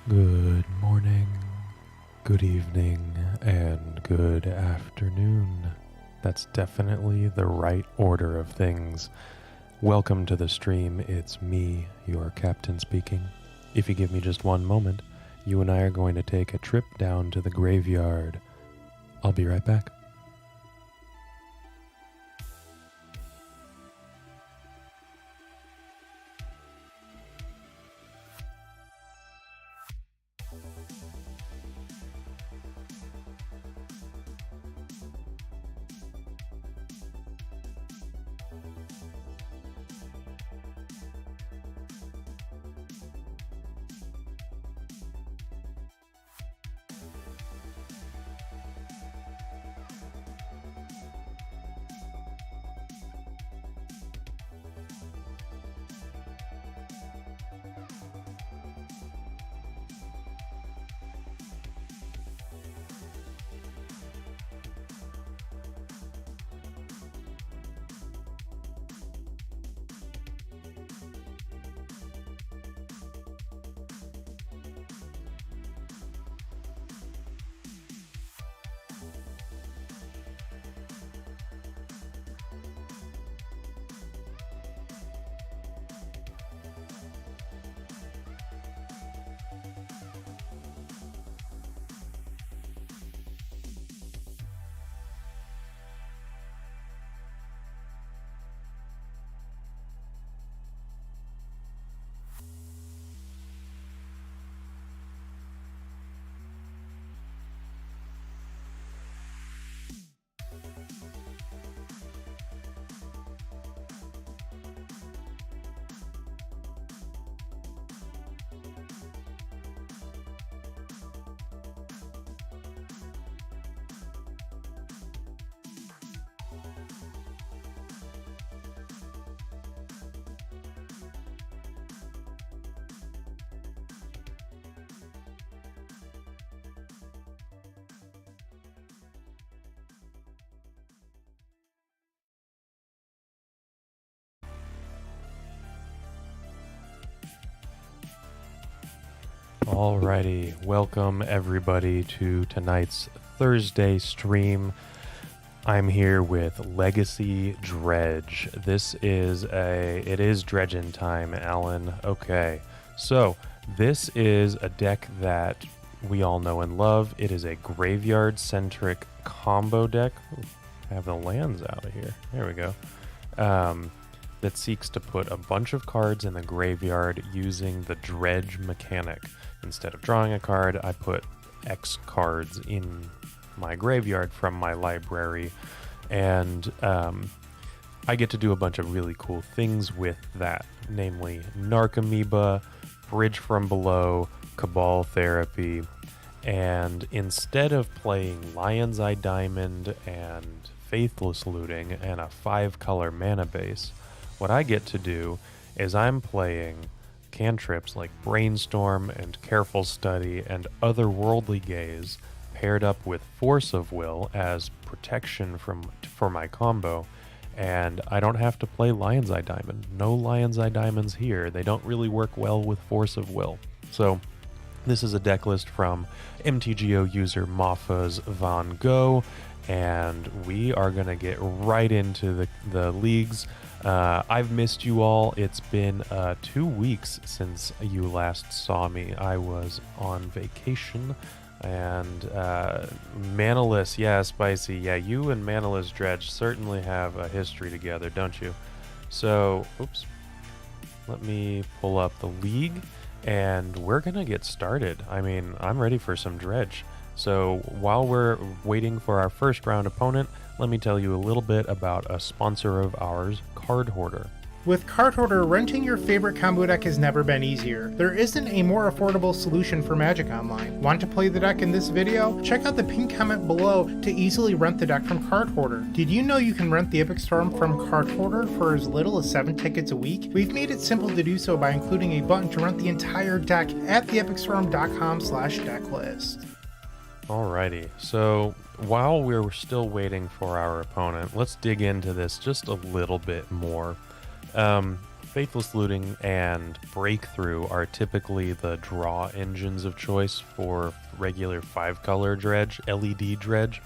Good morning, good evening, and good afternoon. That's definitely the right order of things. Welcome to the stream. It's me, your captain speaking. If you give me just one moment, you and I are going to take a trip down to the graveyard. I'll be right back. Alrighty, welcome everybody to tonight's Thursday stream. I'm here with Legacy Dredge. It is dredging time, Alan. Okay, so this is a deck that we all know and love. It is a graveyard-centric combo deck. Ooh, I have the lands out of here. There we go. That seeks to put a bunch of cards in the graveyard using the dredge mechanic. Instead of drawing a card, I put X cards in my graveyard from my library, and I get to do a bunch of really cool things with that, namely Narcomoeba, Bridge from Below, Cabal Therapy, and instead of playing Lion's Eye Diamond and Faithless Looting and a 5-color mana base, what I get to do is I'm playing cantrips like Brainstorm and Careful Study and Otherworldly Gaze paired up with Force of Will as protection for my combo, and I don't have to play Lion's Eye Diamond. No Lion's Eye Diamonds here. They don't really work well with Force of Will. So this is a deck list from MTGO user MahfuzVanGogh, and we are going to get right into the leagues. I've missed you all. It's been 2 weeks since you last saw me. I was on vacation, and Menace, yeah, Spicy, yeah, you and Menace Dredge certainly have a history together, don't you? So, oops, let me pull up the league, and we're gonna get started. I mean, I'm ready for some dredge. So while we're waiting for our first round opponent, let me tell you a little bit about a sponsor of ours, Card Hoarder. With Card Hoarder, renting your favorite combo deck has never been easier. There isn't a more affordable solution for Magic Online. Want to play the deck in this video? Check out the pinned comment below to easily rent the deck from Card Hoarder. Did you know you can rent the Epic Storm from Card Hoarder for as little as 7 tickets a week? We've made it simple to do so by including a button to rent the entire deck at theepicstorm.com/decklist. Alrighty, so while we're still waiting for our opponent, let's dig into this just a little bit more. Faithless Looting and Breakthrough are typically the draw engines of choice for regular 5-color dredge, LED dredge.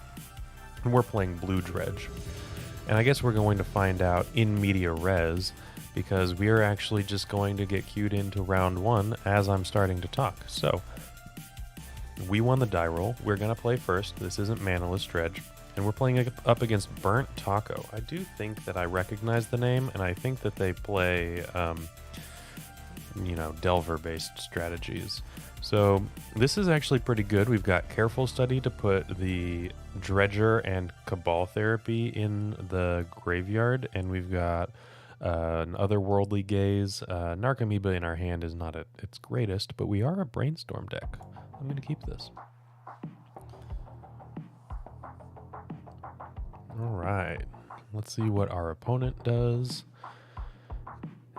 And we're playing Blue Dredge. And I guess we're going to find out in media res, because we are actually just going to get queued into round 1 as I'm starting to talk. So, we won the die roll. We're going to play first. This isn't Manaless Dredge. And we're playing up against Burnt Taco. I do think that I recognize the name, and I think that they play, Delver-based strategies. So this is actually pretty good. We've got Careful Study to put the Dredger and Cabal Therapy in the graveyard, and we've got an Otherworldly Gaze. Narcomoeba in our hand is not at its greatest, but we are a Brainstorm deck. I'm going to keep this. All right, let's see what our opponent does.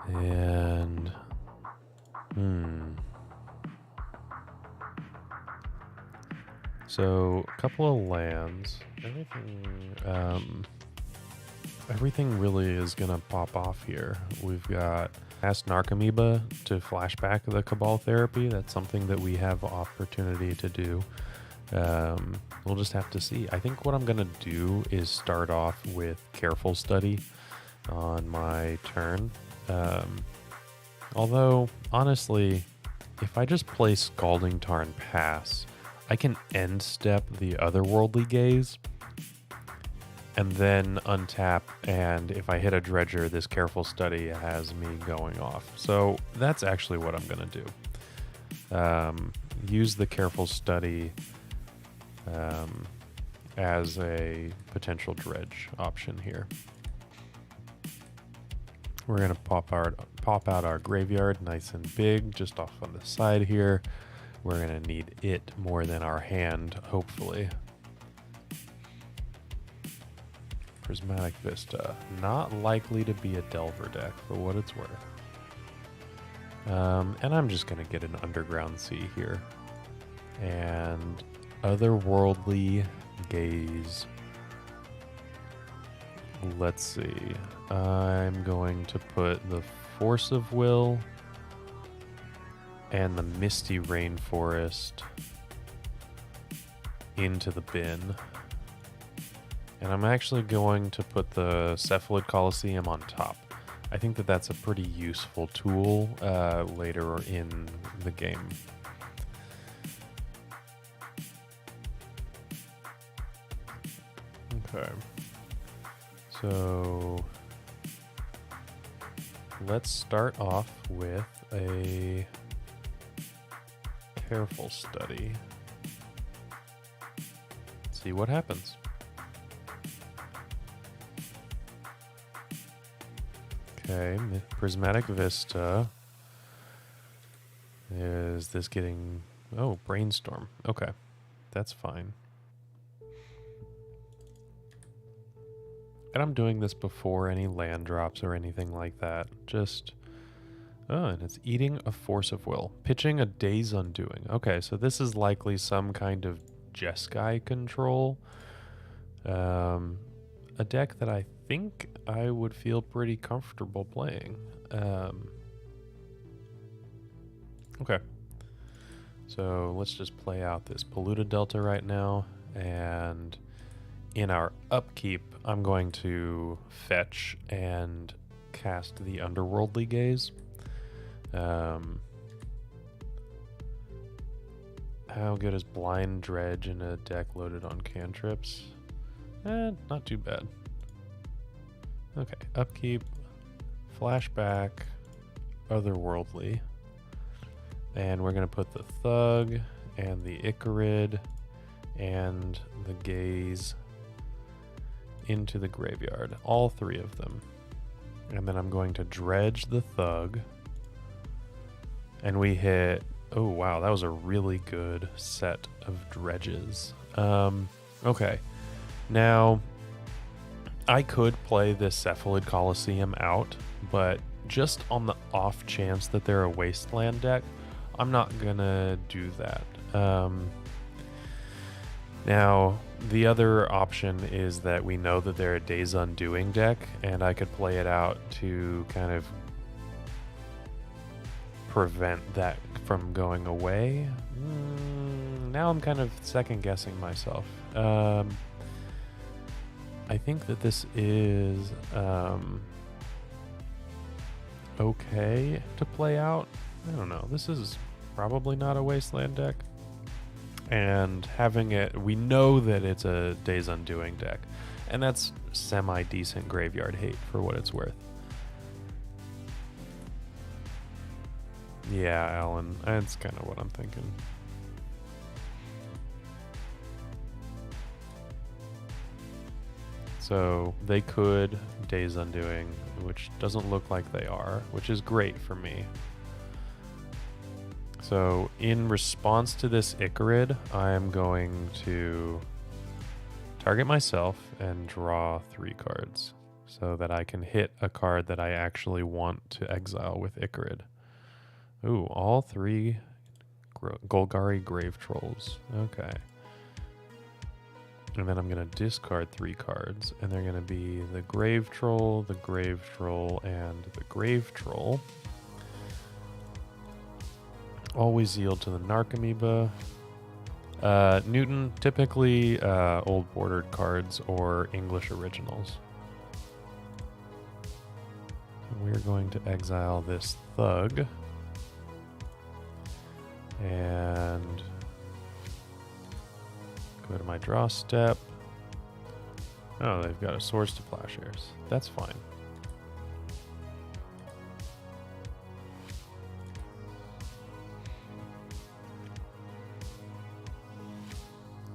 And, so a couple of lands. Everything really is gonna pop off here. We've got Ask Narcomoeba to flashback the Cabal Therapy. That's something that we have opportunity to do. We'll just have to see. I think what I'm going to do is start off with Careful Study on my turn. Although, honestly, if I just play Scalding Tarn Pass, I can end step the Otherworldly Gaze and then untap, and if I hit a Dredger, this Careful Study has me going off. So that's actually what I'm going to do. Use the Careful Study as a potential dredge option here. We're going to pop out our graveyard nice and big just off on the side here. We're going to need it more than our hand, hopefully. Prismatic Vista. Not likely to be a Delver deck for what it's worth. And I'm just going to get an Underground Sea here. And Otherworldly Gaze. Let's see. I'm going to put the Force of Will and the Misty Rainforest into the bin. And I'm actually going to put the Cephalid Coliseum on top. I think that that's a pretty useful tool later in the game. Okay, so let's start off with a Careful Study. See what happens. Okay, Prismatic Vista. Is this getting... Oh, Brainstorm. Okay, that's fine. And I'm doing this before any land drops or anything like that. Just... Oh, and it's eating a Force of Will. Pitching a Day's Undoing. Okay, so this is likely some kind of Jeskai control. A deck that I think I would feel pretty comfortable playing. Okay. So let's just play out this Polluted Delta right now. And in our upkeep, I'm going to fetch and cast the Underworldly Gaze. How good is Blind Dredge in a deck loaded on cantrips? Not too bad. Okay, upkeep, flashback, Otherworldly. And we're going to put the Thug and the Icarid and the Gaze into the graveyard. All three of them. And then I'm going to dredge the Thug. And we hit... Oh, wow, that was a really good set of dredges. Okay. Now, I could play this Cephalid Coliseum out, but just on the off chance that they're a Wasteland deck, I'm not gonna do that. Now, the other option is that we know that they're a Days Undoing deck, and I could play it out to kind of prevent that from going away? Now I'm kind of second guessing myself. I think that this is okay to play out. I don't know. This is probably not a wasteland deck. And having it, we know that it's a Days Undoing deck. And that's semi-decent graveyard hate for what it's worth. Yeah, Alan, that's kind of what I'm thinking. So they could Days Undoing, which doesn't look like they are, which is great for me. So in response to this Icarid, I'm going to target myself and draw 3 cards so that I can hit a card that I actually want to exile with Icarid. Ooh, all 3 Golgari Grave Trolls. Okay. And then I'm going to discard 3 cards, and they're going to be the Grave Troll, and the Grave Troll. Always yield to the Narcomoeba. Newton, typically old bordered cards or English originals. We're going to exile this Thug. And go to my draw step. Oh, they've got a Swords to Plowshares. That's fine.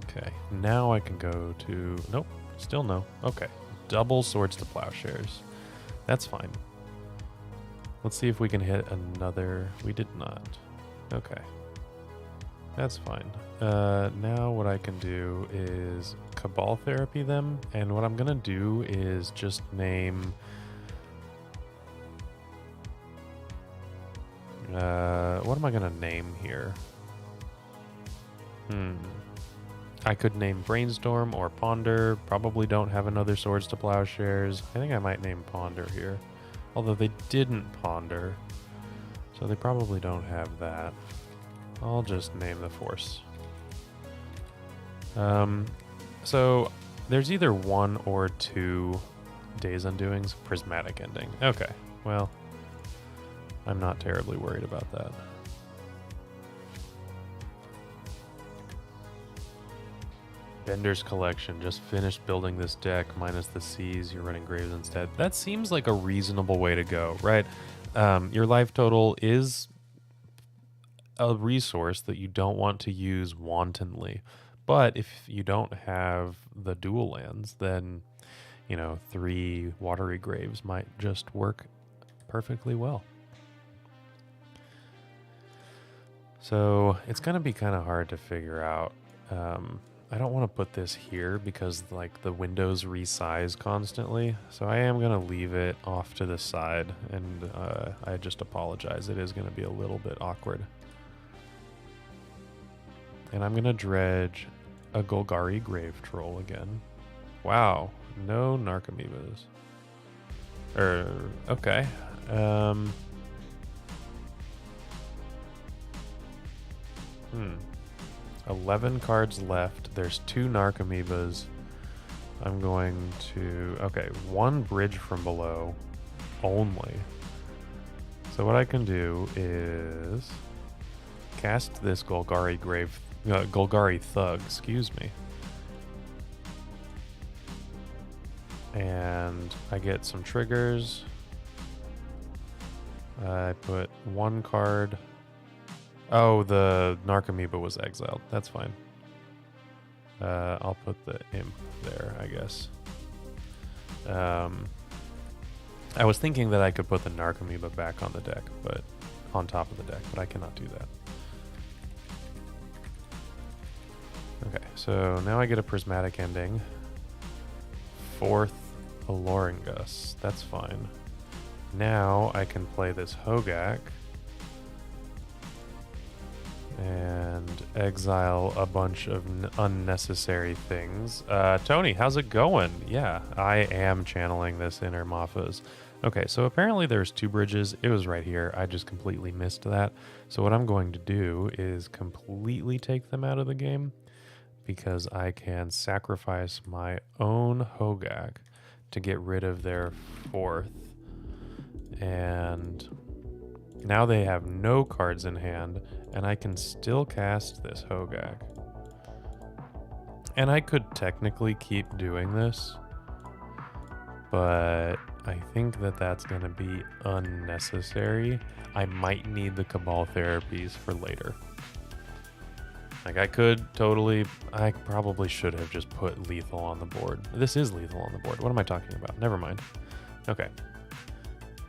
Okay, now I can go to... Nope, still no. Okay, double Swords to Plowshares. That's fine. Let's see if we can hit another... We did not. Okay. That's fine. Now what I can do is Cabal Therapy them, and what I'm gonna do is just name... what am I gonna name here? I could name Brainstorm or Ponder. Probably don't have another Swords to Plowshares. I think I might name Ponder here. Although they didn't Ponder, so they probably don't have that. I'll just name the Force. So there's either 1 or 2 Days Undoings. Prismatic Ending. Okay, well, I'm not terribly worried about that. Bender's Collection. Just finished building this deck minus the Seas. You're running Graves instead. That seems like a reasonable way to go, right? Your life total is a resource that you don't want to use wantonly. But if you don't have the dual lands, then, 3 Watery Graves might just work perfectly well. So it's going to be kind of hard to figure out. I don't want to put this here because the windows resize constantly. So I am going to leave it off to the side, and I just apologize. It is going to be a little bit awkward. And I'm going to dredge a Golgari Grave Troll again. Wow, no Narcomoebas. Okay. 11 cards left. There's 2 Narcomoebas. I'm going to... Okay, 1 Bridge from Below only. So what I can do is cast this Golgari Thug, excuse me. And I get some triggers. I put 1 card... Oh, the Narcomoeba was exiled. That's fine. I'll put the Imp there, I guess. I was thinking that I could put the Narcomoeba back on the deck, but on top of the deck, but I cannot do that. Okay, so now I get a Prismatic Ending. 4th Aloringus. That's fine. Now I can play this Hogak and exile a bunch of unnecessary things. Tony, how's it going? Yeah, I am channeling this inner Mahfuz. Okay, so apparently there's 2 bridges. It was right here. I just completely missed that. So what I'm going to do is completely take them out of the game because I can sacrifice my own Hogak to get rid of their 4th. And now they have no cards in hand, and I can still cast this Hogak. And I could technically keep doing this, but I think that that's going to be unnecessary. I might need the Cabal therapies for later. Like, I probably should have just put lethal on the board. This is lethal on the board. What am I talking about? Never mind. Okay.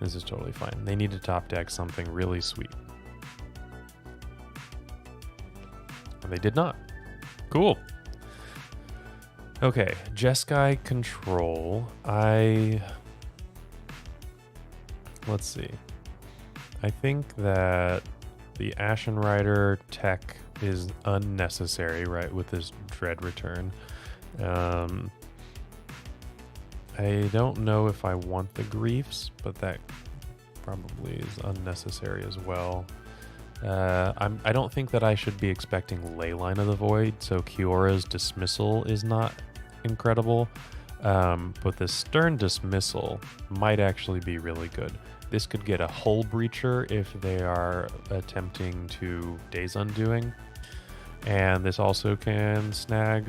This is totally fine. They need to top deck something really sweet. And they did not. Cool. Okay, Jeskai control. Let's see. I think that the Ashen Rider tech is unnecessary, right, with this Dread return. I don't know if I want the Griefs, but that probably is unnecessary as well. I don't think that I should be expecting Leyline of the Void, so Kiora's Dismissal is not incredible, but the Stern Dismissal might actually be really good. This could get a Hull Breacher if they are attempting to Days Undoing, and this also can snag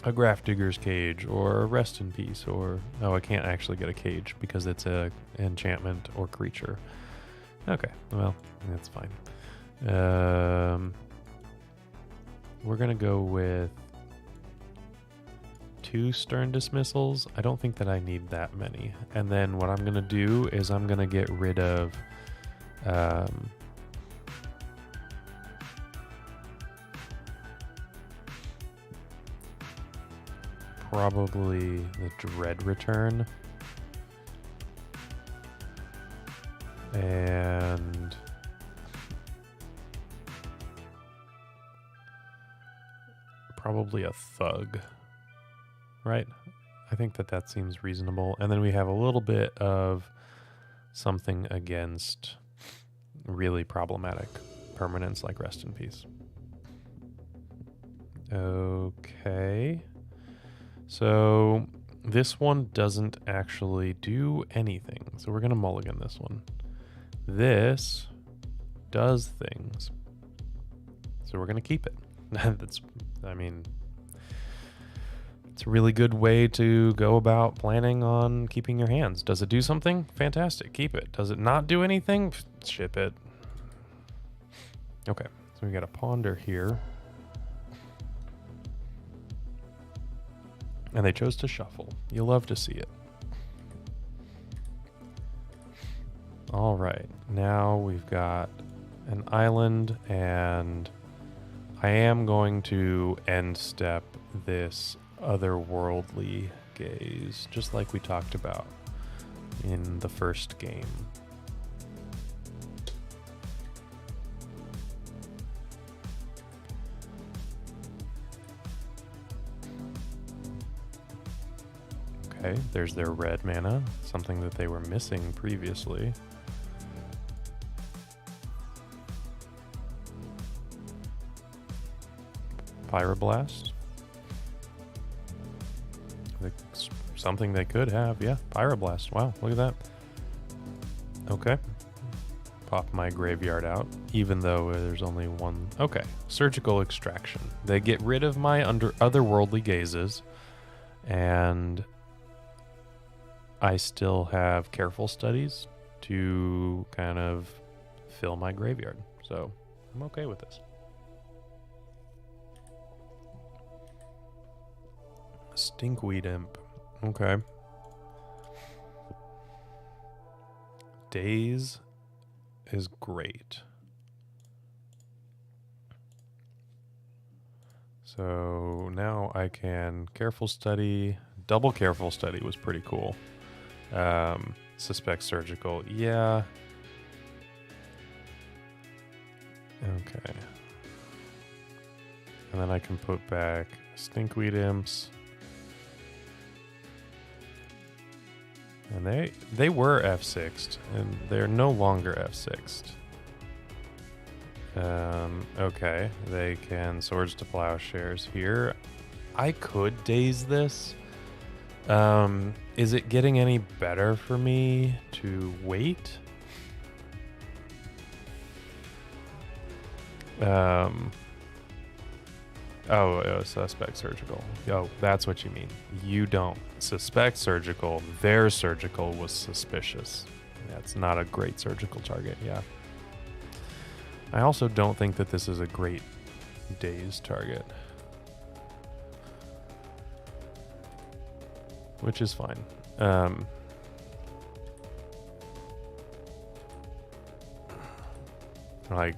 a Grafdigger's Cage or a Rest in Peace, or I can't actually get a cage because it's a enchantment or creature. Okay, well, that's fine. We're gonna go with 2 Stern Dismissals. I don't think that I need that many. And then what I'm gonna do is I'm gonna get rid of probably the Dread return. And probably a Thug, right? I think that that seems reasonable. And then we have a little bit of something against really problematic permanents like Rest in Peace. Okay. So this one doesn't actually do anything. So we're going to mulligan this one. This does things. So we're going to keep it. It's a really good way to go about planning on keeping your hands. Does it do something? Fantastic. Keep it. Does it not do anything? Ship it. Okay. So we got a Ponder here. And they chose to shuffle. You love to see it. All right. Now we've got an island, and I am going to end step this otherworldly gaze, just like we talked about in the first game. Okay, there's their red mana, something that they were missing previously. Pyroblast. Something they could have, yeah. Pyroblast. Wow, look at that. Okay. Pop my graveyard out, even though there's only one. Okay. Surgical Extraction. They get rid of my otherworldly gazes, and I still have Careful Studies to kind of fill my graveyard. So I'm okay with this. Stinkweed Imp. Okay. Days is great. So now I can Careful Study. Double Careful Study was pretty cool. Suspect Surgical. Yeah. Okay. And then I can put back Stinkweed Imps. And they were F6'd, and they're no longer F6'd. Okay, they can Swords to Plowshares here. I could daze this. Is it getting any better for me to wait? Oh, suspect surgical. Oh, that's what you mean. You don't suspect surgical. Their surgical was suspicious. That's not a great surgical target, yeah. I also don't think that this is a great daze target. Which is fine. Like,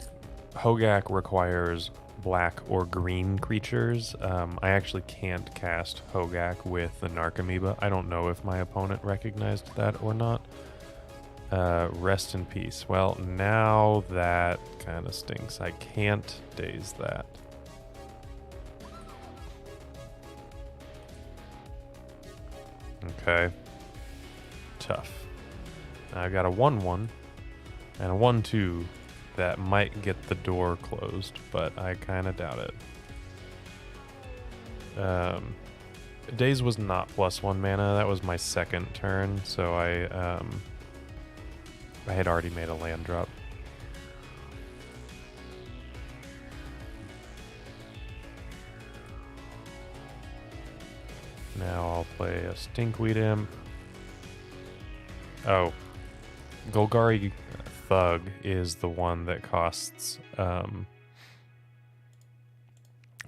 Hogak requires black or green creatures. I actually can't cast Hogak with the Narcomoeba. I don't know if my opponent recognized that or not. Rest in peace. Well, now that kind of stinks. I can't daze that. Okay. Tough. I got a 1-1 and a 1-2 that might get the door closed, but I kind of doubt it. Daze was not +1 mana. That was my second turn, so I had already made a land drop. Now I'll play a Stinkweed Imp. Oh, Golgari Thug is the one that costs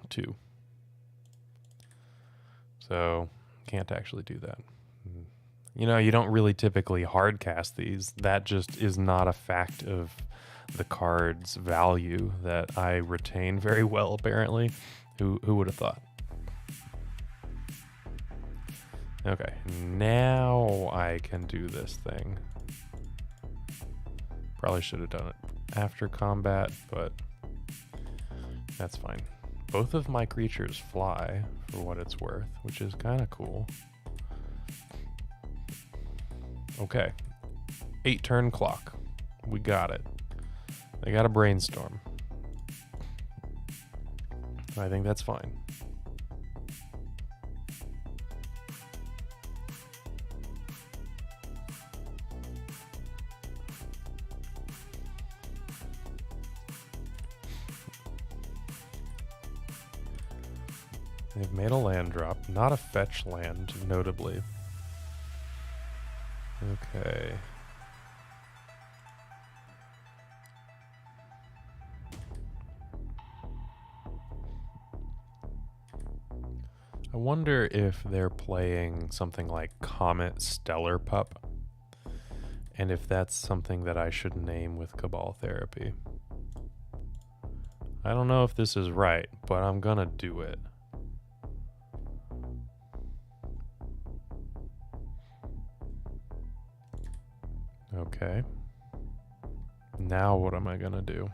2. So can't actually do that. You know, you don't really typically hard cast these. That just is not a fact of the card's value that I retain very well, apparently. Who would have thought? Okay, now I can do this thing. Probably should have done it after combat, but that's fine. Both of my creatures fly, for what it's worth, which is kind of cool. Okay, 8-turn clock. We got it. They got a brainstorm. I think that's fine. They've made a land drop, not a fetch land, notably. Okay. I wonder if they're playing something like Comet Stellar Pup, and if that's something that I should name with Cabal Therapy. I don't know if this is right, but I'm gonna do it. Okay. Now what am I gonna do?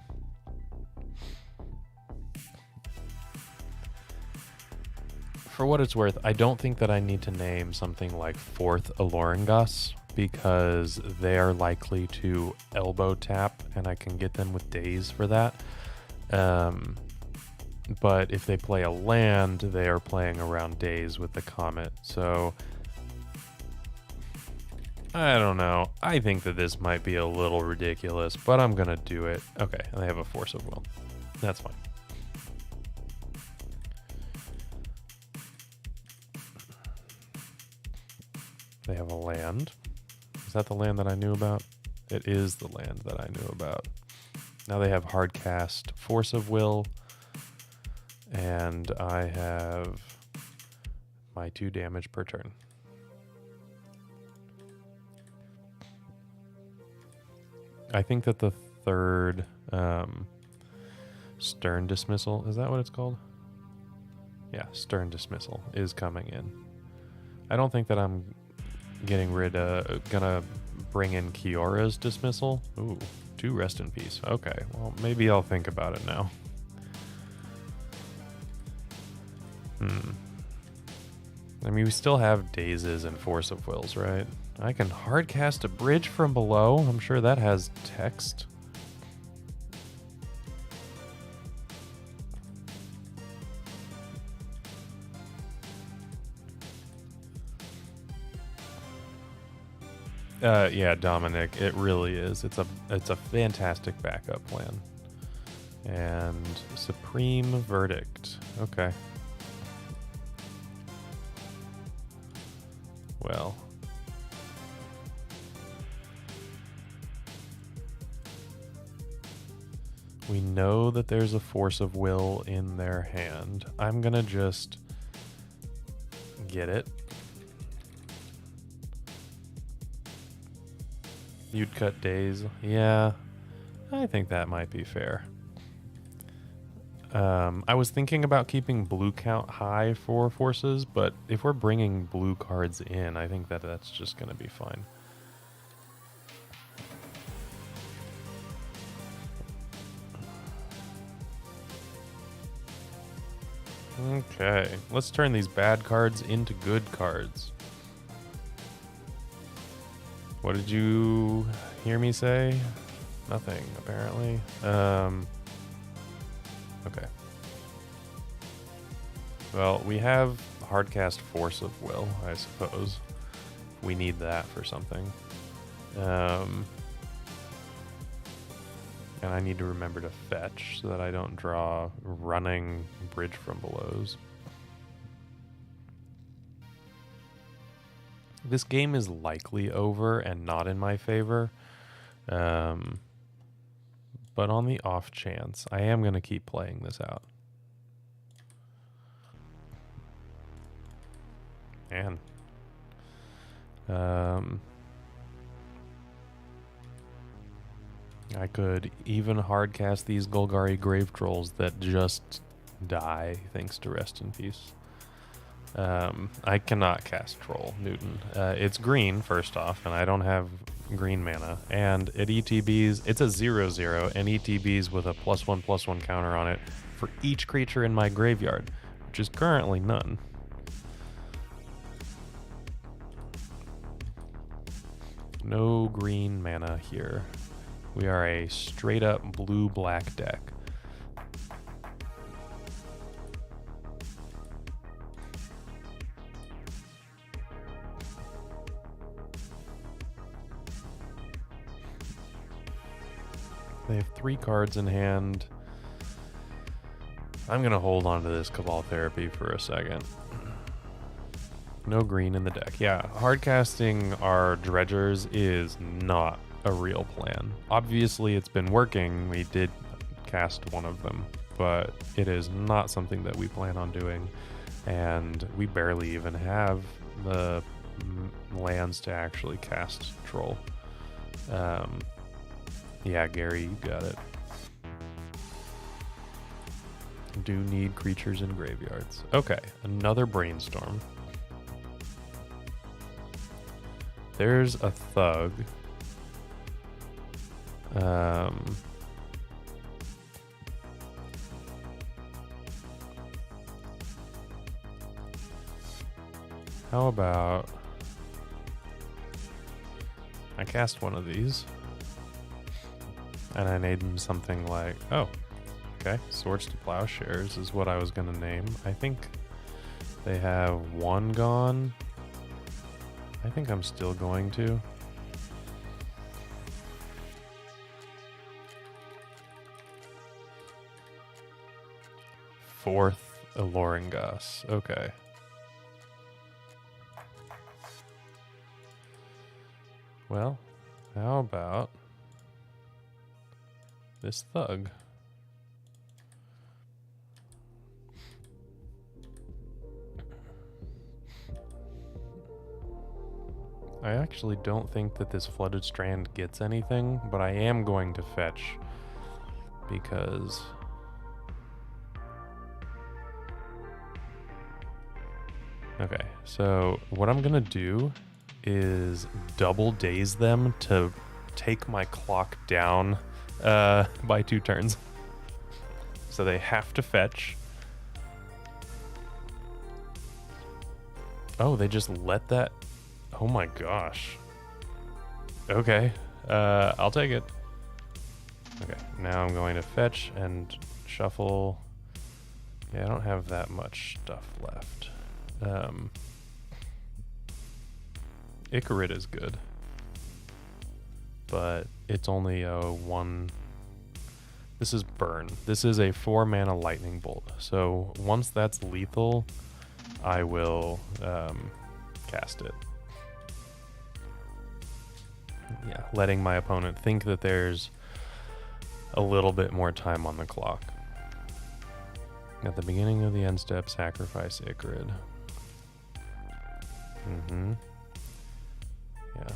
For what it's worth, I don't think that I need to name something like 4th Aloringus, because they are likely to elbow tap, and I can get them with daze for that. But if they play a land, they are playing around daze with the Comet, so I don't know. I think that this might be a little ridiculous, but I'm gonna do it. Okay, and they have a Force of Will. That's fine. They have a land. Is that the land that I knew about? It is the land that I knew about. Now they have hard cast Force of Will, and I have my 2 damage per turn. I think that the third Stern Dismissal, is that what it's called? Yeah, Stern Dismissal is coming in. I don't think that I'm gonna bring in Kiora's Dismissal. Ooh, 2 Rest in Peace. Okay, well, maybe I'll think about it now. I mean, we still have Dazes and Force of Wills, right? I can hard cast a bridge from below. I'm sure that has text. Yeah, Dominic, it really is. It's a fantastic backup plan. And Supreme Verdict. Okay. Well. We know that there's a Force of Will in their hand. I'm gonna just get it. You'd cut days. Yeah, I think that might be fair. I was thinking about keeping blue count high for forces, but if we're bringing blue cards in, I think that that's just going to be fine. Okay, let's turn these bad cards into good cards. What did you hear me say? Nothing, apparently. Okay. Well, we have hardcast Force of Will, I suppose. We need that for something. And I need to remember to fetch so that I don't draw running bridge from belows. This game is likely over and not in my favor. But on the off chance, I am going to keep playing this out. Man. I could even hardcast these Golgari Grave Trolls that just die, thanks to Rest in Peace. I cannot cast Troll, Newton. It's green, first off, and I don't have green mana. And it ETBs, it's a 0/0, and ETBs with a +1/+1 counter on it for each creature in my graveyard, which is currently none. No green mana here. We are a straight up blue-black deck. They have 3 cards in hand. I'm going to hold on to this Cabal Therapy for a second. No green in the deck. Yeah, hardcasting our dredgers is not a real plan. Obviously, it's been working. We did cast one of them, but it is not something that we plan on doing. And we barely even have the lands to actually cast Troll. Yeah, Gary, you got it. Do need creatures in graveyards. Okay, another Brainstorm. There's a Thug. How about I cast one of these and I named them something like, oh, okay, Swords to Plowshares is what I was gonna name. I think they have one gone. I think I'm still going to. Fourth Aloringas. Okay. Well, how about this Thug? I actually don't think that this Flooded Strand gets anything, but I am going to fetch because okay, so what I'm gonna do is double daze them to take my clock down by 2 turns. So they have to fetch. Oh, they just let that. Oh my gosh. Okay, I'll take it. Okay, now I'm going to fetch and shuffle. Yeah, I don't have that much stuff left. Icarid is good, but it's only a 1. This is burn. This is a 4 mana lightning bolt. So once that's lethal, I will cast it. Yeah, letting my opponent think that there's a little bit more time on the clock. At the beginning of the end step, sacrifice Icarid. Yeah.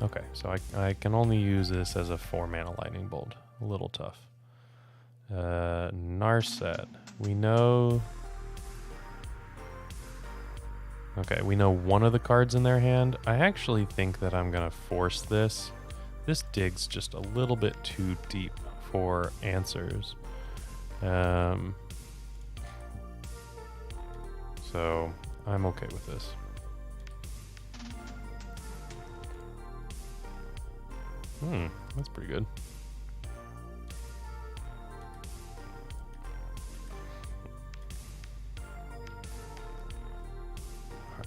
Okay, so I can only use this as a 4 mana lightning bolt. A little tough. Narset. We know... Okay, we know one of the cards in their hand. I actually think that I'm going to force this. This dig's just a little bit too deep for answers. So I'm okay with this. That's pretty good.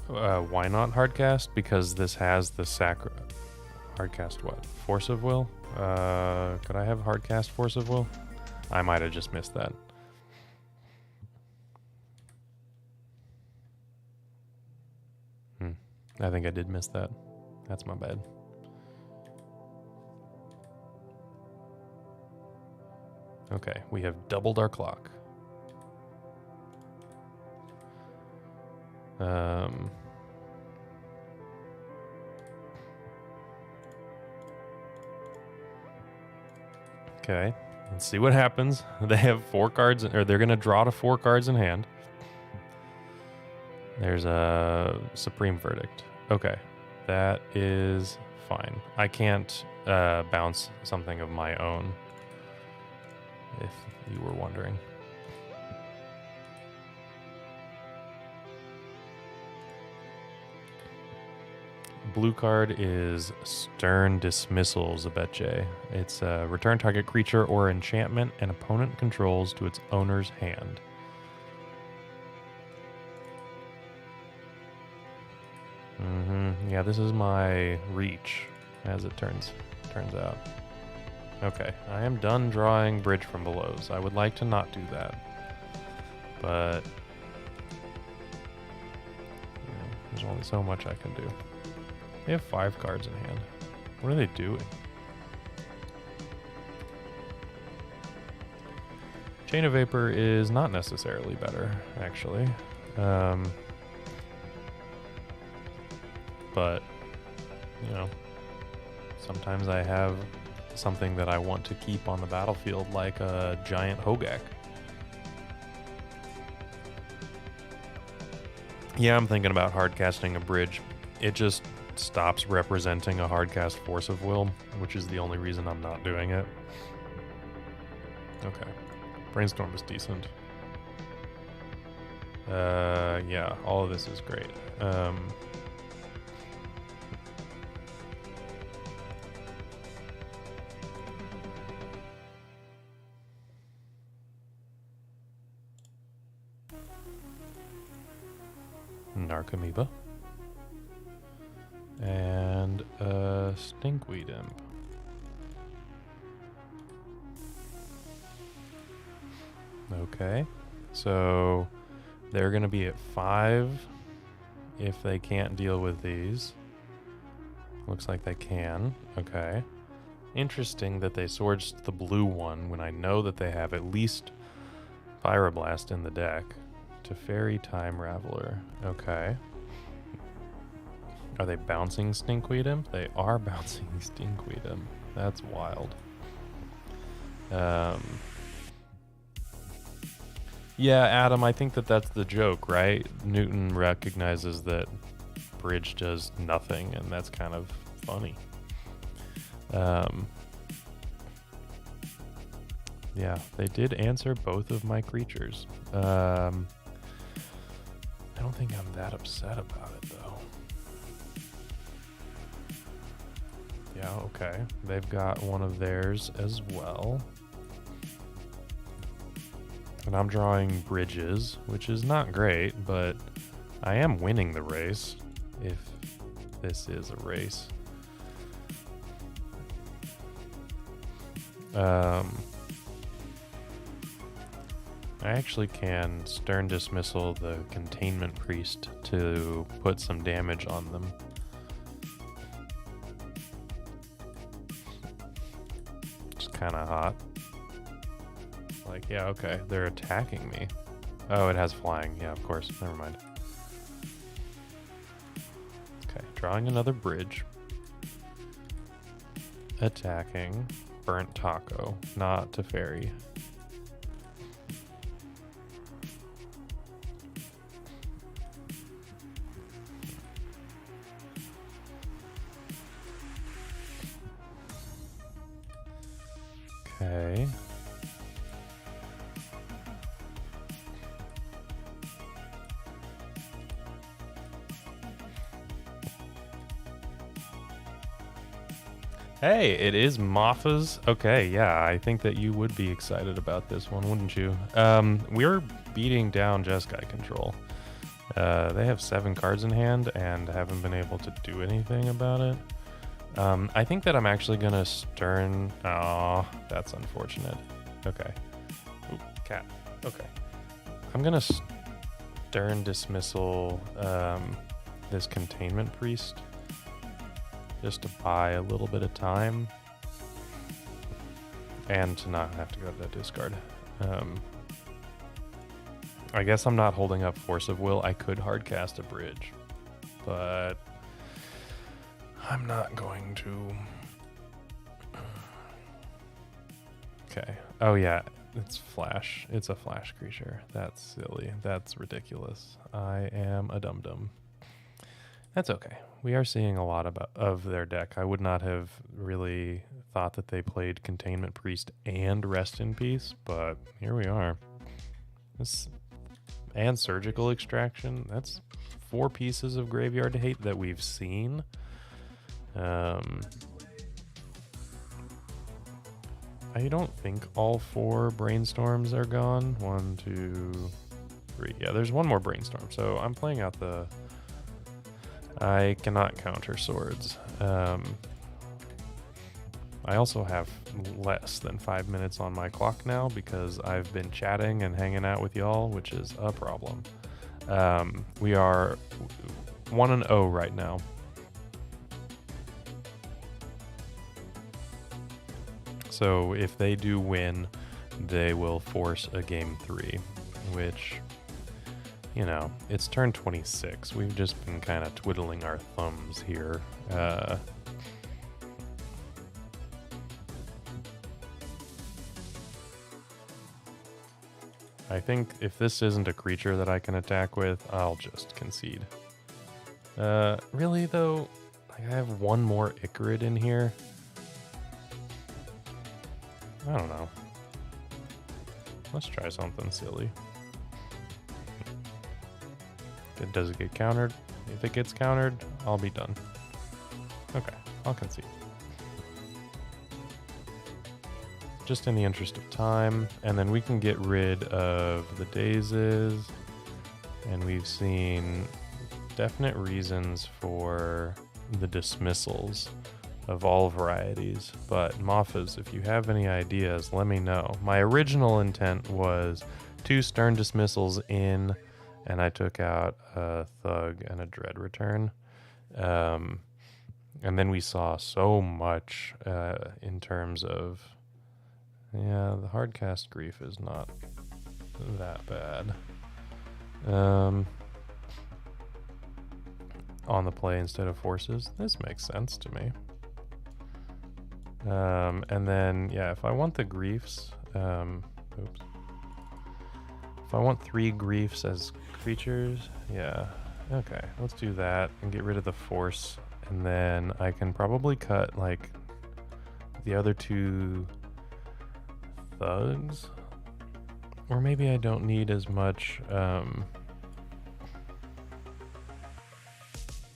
Why not hardcast? Because this has the hardcast what? Force of Will? Could I have hardcast Force of Will? I might have just missed that. I think I did miss that. That's my bad. Okay, we have doubled our clock. Okay, let's see what happens. They have 4 cards, or they're going to draw to 4 cards in hand. There's a Supreme Verdict. Okay, that is fine. I can't bounce something of my own, if you were wondering. Blue card is Stern Dismissal, Zabeche. It's return target creature or enchantment an opponent controls to its owner's hand. Yeah, this is my reach, as it turns out. Okay, I am done drawing Bridge from Belows. I would like to not do that, but there's only so much I can do. They have 5 cards in hand. What are they doing? Chain of Vapor is not necessarily better, actually. But, sometimes I have something that I want to keep on the battlefield, like a giant Hogak. Yeah, I'm thinking about hardcasting a Bridge. It just stops representing a hardcast Force of Will, which is the only reason I'm not doing it. Okay. Brainstorm is decent. Yeah, all of this is great. Narcomoeba. And Stinkweed Imp. Okay, so they're going to be at 5 if they can't deal with these. Looks like they can. Okay. Interesting that they swords the blue one when I know that they have at least Pyroblast in the deck. Teferi Time Raveler. Okay. Are they bouncing Stinkweed Imp? They are bouncing Stinkweed Imp. That's wild. Yeah, Adam, I think that's the joke, right? Newton recognizes that Bridge does nothing, and that's kind of funny. Yeah, they did answer both of my creatures. I don't think I'm that upset about it, though. Yeah, okay. They've got one of theirs as well. And I'm drawing bridges, which is not great, but I am winning the race, if this is a race. I actually can Stern Dismissal the Containment Priest to put some damage on them. It's kind of hot. Like, yeah, okay, they're attacking me. Oh, it has flying. Yeah, of course. Never mind. Okay, drawing another bridge. Attacking. Burnt Taco. Not to fairy. Okay. Hey, it is Mahfuz. Okay, yeah, I think that you would be excited about this one, wouldn't you? We're beating down Jeskai control. They have 7 cards in hand and haven't been able to do anything about it. I think that I'm actually gonna Stern... Oh, that's unfortunate. Okay. Oop, cat. Okay. I'm gonna Stern Dismissal this Containment Priest, just to buy a little bit of time and to not have to go to that discard. I guess I'm not holding up Force of Will. I could hardcast a bridge, but I'm not going to. Okay. Oh yeah, it's flash. It's a flash creature. That's silly. That's ridiculous. I am a dum-dum. That's okay. We are seeing a lot of their deck. I would not have really thought that they played Containment Priest and Rest in Peace, but here we are. And Surgical Extraction. That's 4 pieces of Graveyard Hate that we've seen. I don't think all 4 Brainstorms are gone. 1, 2, 3. Yeah, there's one more Brainstorm. So I'm playing out the... I cannot counter swords. I also have less than 5 minutes on my clock now because I've been chatting and hanging out with y'all, which is a problem. We are 1-0 right now. So if they do win, they will force a game 3, which, you know, it's turn 26. We've just been kind of twiddling our thumbs here. I think if this isn't a creature that I can attack with, I'll just concede. Really though, like I have one more Icarid in here. I don't know. Let's try something silly. Does it get countered? If it gets countered, I'll be done. Okay, I'll concede. Just in the interest of time, and then we can get rid of the Dazes, and we've seen definite reasons for the dismissals of all varieties. But Mahfuz, if you have any ideas, let me know. My original intent was 2 Stern Dismissals in, and I took out a Thug and a Dread Return. And then we saw so much in terms of, yeah, the hardcast Grief is not that bad. On the play instead of forces, this makes sense to me. And then, yeah, if I want the Griefs, oops. If I want 3 Griefs as creatures, yeah, okay, let's do that and get rid of the force, and then I can probably cut like the other 2 Thugs, or maybe I don't need as much.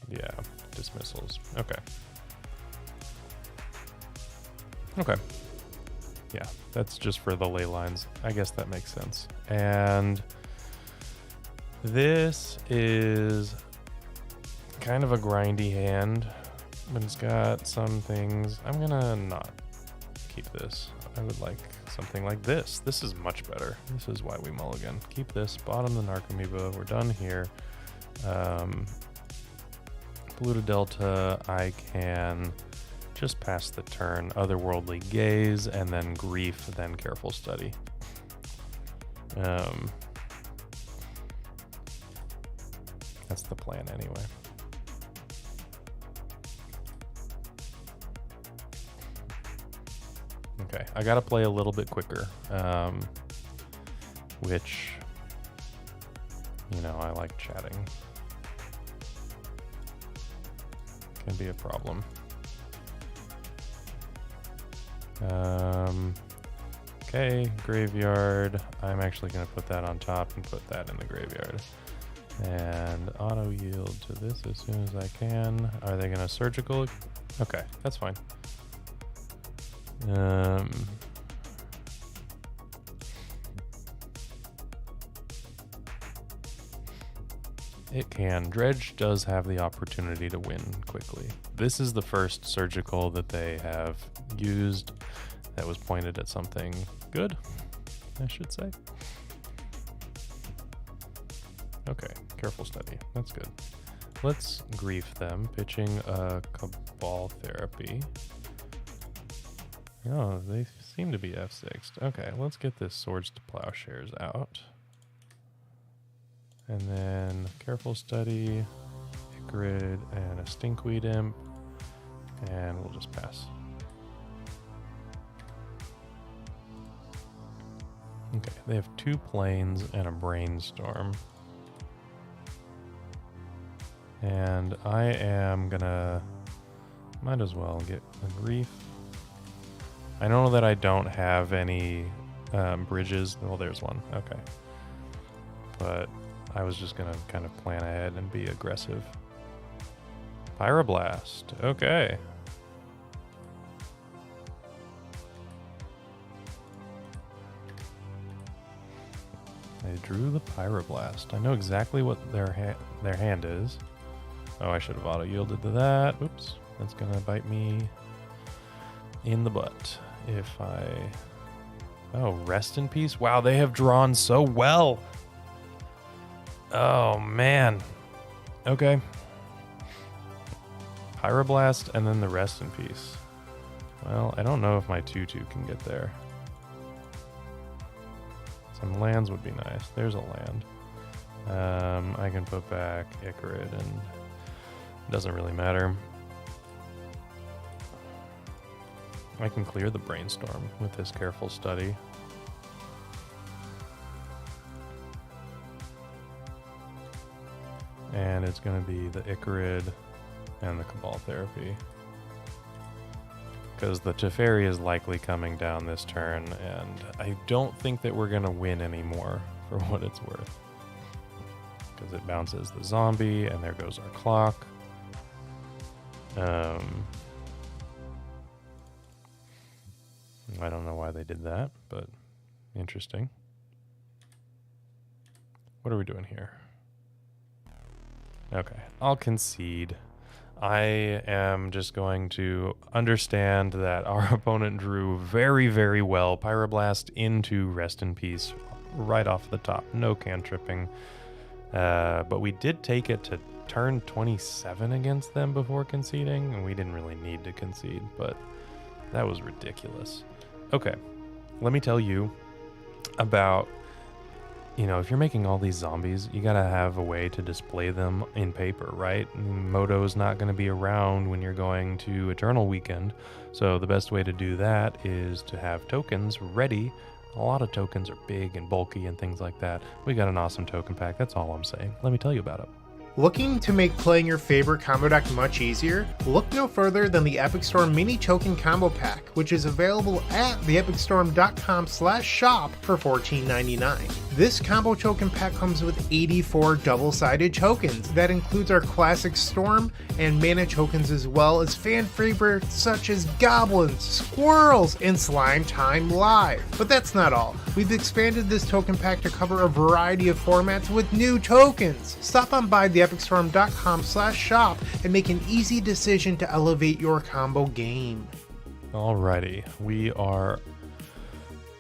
Yeah, dismissals. Okay. Okay. Yeah, that's just for the ley lines. I guess that makes sense. And this is kind of a grindy hand, but it's got some things. I'm gonna not keep this. I would like something like this. This is much better. This is why we mulligan. Keep this, bottom the Narcomoeba. We're done here. Polluted Delta, I can just pass the turn. Otherworldly Gaze, and then Grief, then Careful Study. That's the plan anyway. Okay, I gotta play a little bit quicker, which, you know, I like chatting. Can be a problem. Okay, Graveyard. I'm actually gonna put that on top and put that in the graveyard. And auto yield to this as soon as I can. Are they gonna surgical? Okay, that's fine. It can. Dredge does have the opportunity to win quickly. This is the first surgical that they have used that was pointed at something good, I should say. Okay, Careful Study. That's good. Let's grief them, pitching a Cabal Therapy. Oh, they seem to be F6'd. Okay, let's get this Swords to Plowshares out. And then Careful Study, Ichrid, and a Stinkweed Imp. And we'll just pass. Okay, they have 2 Plains and a Brainstorm. And I am gonna, might as well get a Grief. I know that I don't have any bridges. Well, there's one. Okay. But I was just gonna kind of plan ahead and be aggressive. Pyroblast. Okay. They drew the Pyroblast. I know exactly what their hand is. Oh, I should have auto-yielded to that. Oops. That's going to bite me in the butt if I... Oh, Rest in Peace? Wow, they have drawn so well. Oh, man. Okay. Pyroblast and then the Rest in Peace. Well, I don't know if my 2/2 can get there. Some lands would be nice. There's a land. I can put back Ichrid, and it doesn't really matter. I can clear the Brainstorm with this Careful Study. And it's going to be the Ichrid and the Cabal Therapy. Because the Teferi is likely coming down this turn, and I don't think that we're going to win anymore, for what it's worth. Because it bounces the zombie, and there goes our clock. I don't know why they did that, but interesting. What are we doing here? Okay, I'll concede. I am just going to understand that our opponent drew very, very well. Pyroblast into Rest in Peace right off the top. No cantripping. But we did take it to turn 27 against them before conceding, and we didn't really need to concede, but that was ridiculous. Okay, let me tell you about, you know, if you're making all these zombies, you gotta have a way to display them in paper, right? Moto's not gonna be around when you're going to Eternal Weekend, so the best way to do that is to have tokens ready. A lot of tokens are big and bulky and things like that. We got an awesome token pack, that's all I'm saying. Let me tell you about it. Looking to make playing your favorite combo deck much easier? Look no further than the Epic Storm Mini Token Combo Pack, which is available at theepicstorm.com/shop for $14.99. This combo token pack comes with 84 double-sided tokens. That includes our classic Storm and Mana tokens, as well as fan favorites such as Goblins, Squirrels, and Slime Time Live. But that's not all. We've expanded this token pack to cover a variety of formats with new tokens. Stop on by theepicstorm.com/shop and make an easy decision to elevate your combo game. Alrighty, we are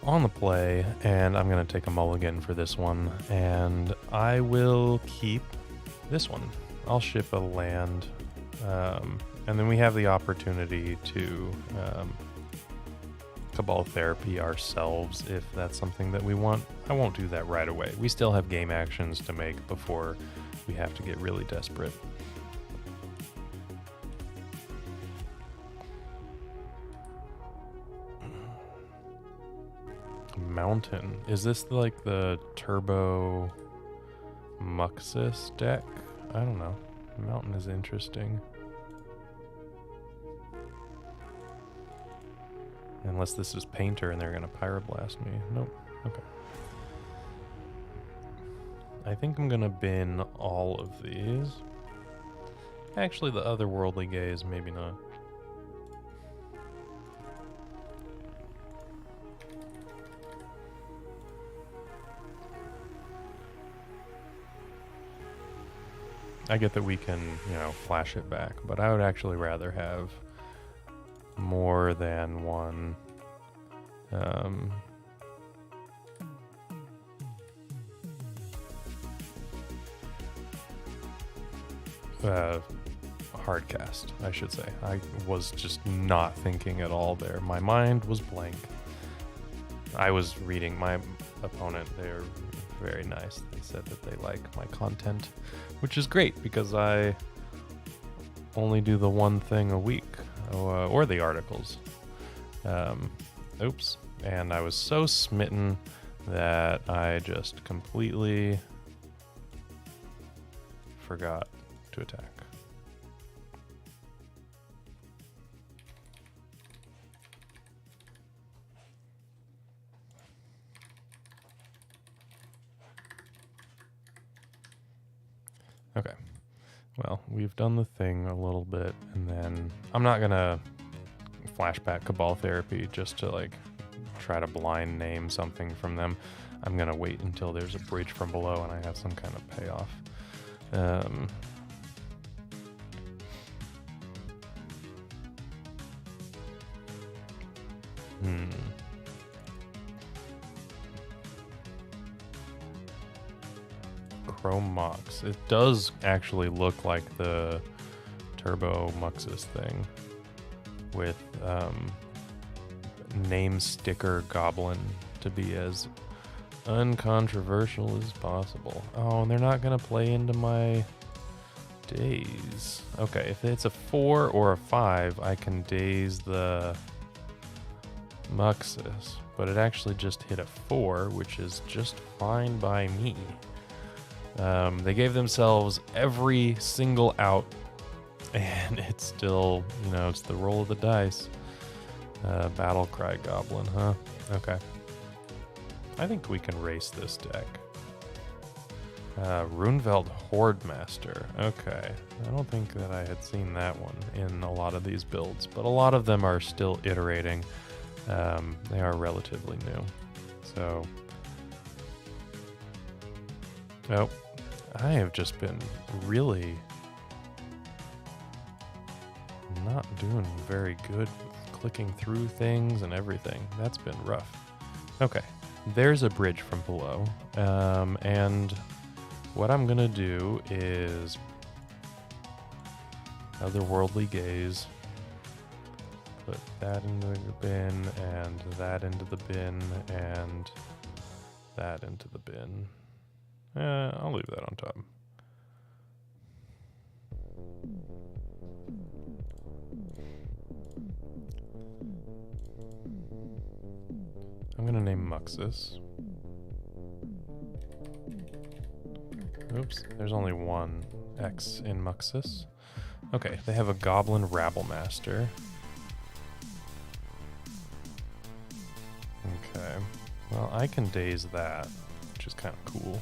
on the play, and I'm going to take a mulligan for this one, and I will keep this one. I'll ship a land, and then we have the opportunity to Cabal Therapy ourselves if that's something that we want. I won't do that right away. We still have game actions to make before we have to get really desperate. Mountain. Is this like the Turbo Muxus deck? I don't know. Mountain is interesting. Unless this is Painter and they're going to Pyroblast me. Nope. Okay. I think I'm going to bin all of these. Actually, the Otherworldly Gaze, maybe not. I get that we can, flash it back, but I would actually rather have more than one hard cast, I should say. I was just not thinking at all there. My mind was blank. I was reading my opponent. They're very nice. They said that they like my content, which is great because I only do the one thing a week, or the articles. Oops. And I was so smitten that I just completely forgot to attack. Okay, well, we've done the thing a little bit, and then I'm not gonna flashback Cabal Therapy just to try to blind name something from them. I'm gonna wait until there's a bridge from below and I have some kind of payoff. Chrome Mox. It does actually look like the Turbo Muxus thing with name sticker Goblin to be as uncontroversial as possible. Oh, and they're not gonna play into my daze. Okay, if it's a 4 or a 5, I can daze the Muxus, but it actually just hit a 4, which is just fine by me. They gave themselves every single out, and it's still, it's the roll of the dice. Battle Cry Goblin, huh? Okay. I think we can race this deck. Runeveld Horde Master. Okay. I don't think that I had seen that one in a lot of these builds, but a lot of them are still iterating. They are relatively new. So... Oh. I have just been really not doing very good with clicking through things and everything. That's been rough. Okay, there's a bridge from below. And what I'm going to do is Otherworldly Gaze. Put that into the bin, and that into the bin, and that into the bin. I'll leave that on top. I'm gonna name Muxus. Oops, there's only one X in Muxus. Okay, they have a Goblin Rabblemaster. Okay, well, I can daze that, which is kind of cool.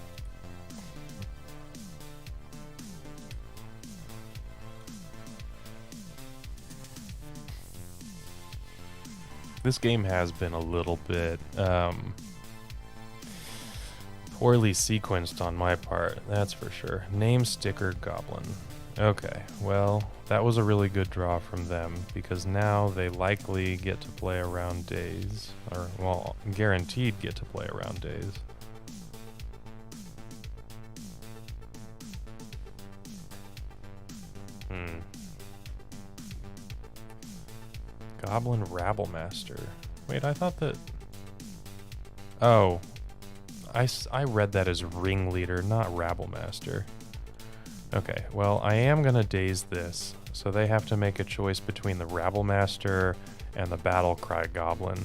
This game has been a little bit poorly sequenced on my part, that's for sure. Name Sticker Goblin. Okay, well, that was a really good draw from them, because now they likely get to play around days. Or, well, guaranteed get to play around days. Goblin Rabblemaster. Wait, I thought that... Oh. I read that as Ringleader, not Rabblemaster. Okay, well, I am going to daze this, so they have to make a choice between the Rabblemaster and the Battlecry Goblin.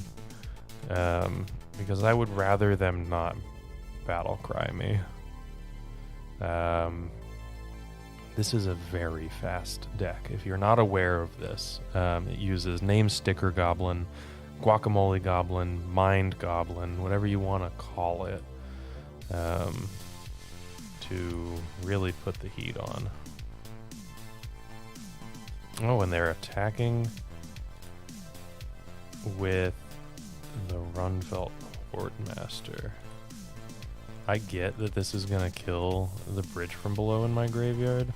Because I would rather them not Battlecry me. This is a very fast deck. If you're not aware of this, it uses Name Sticker Goblin, Guacamole Goblin, Mind Goblin, whatever you want to call it, to really put the heat on. Oh, and they're attacking with the Runfelt Hordemaster. I get that this is going to kill the bridge from below in my graveyard,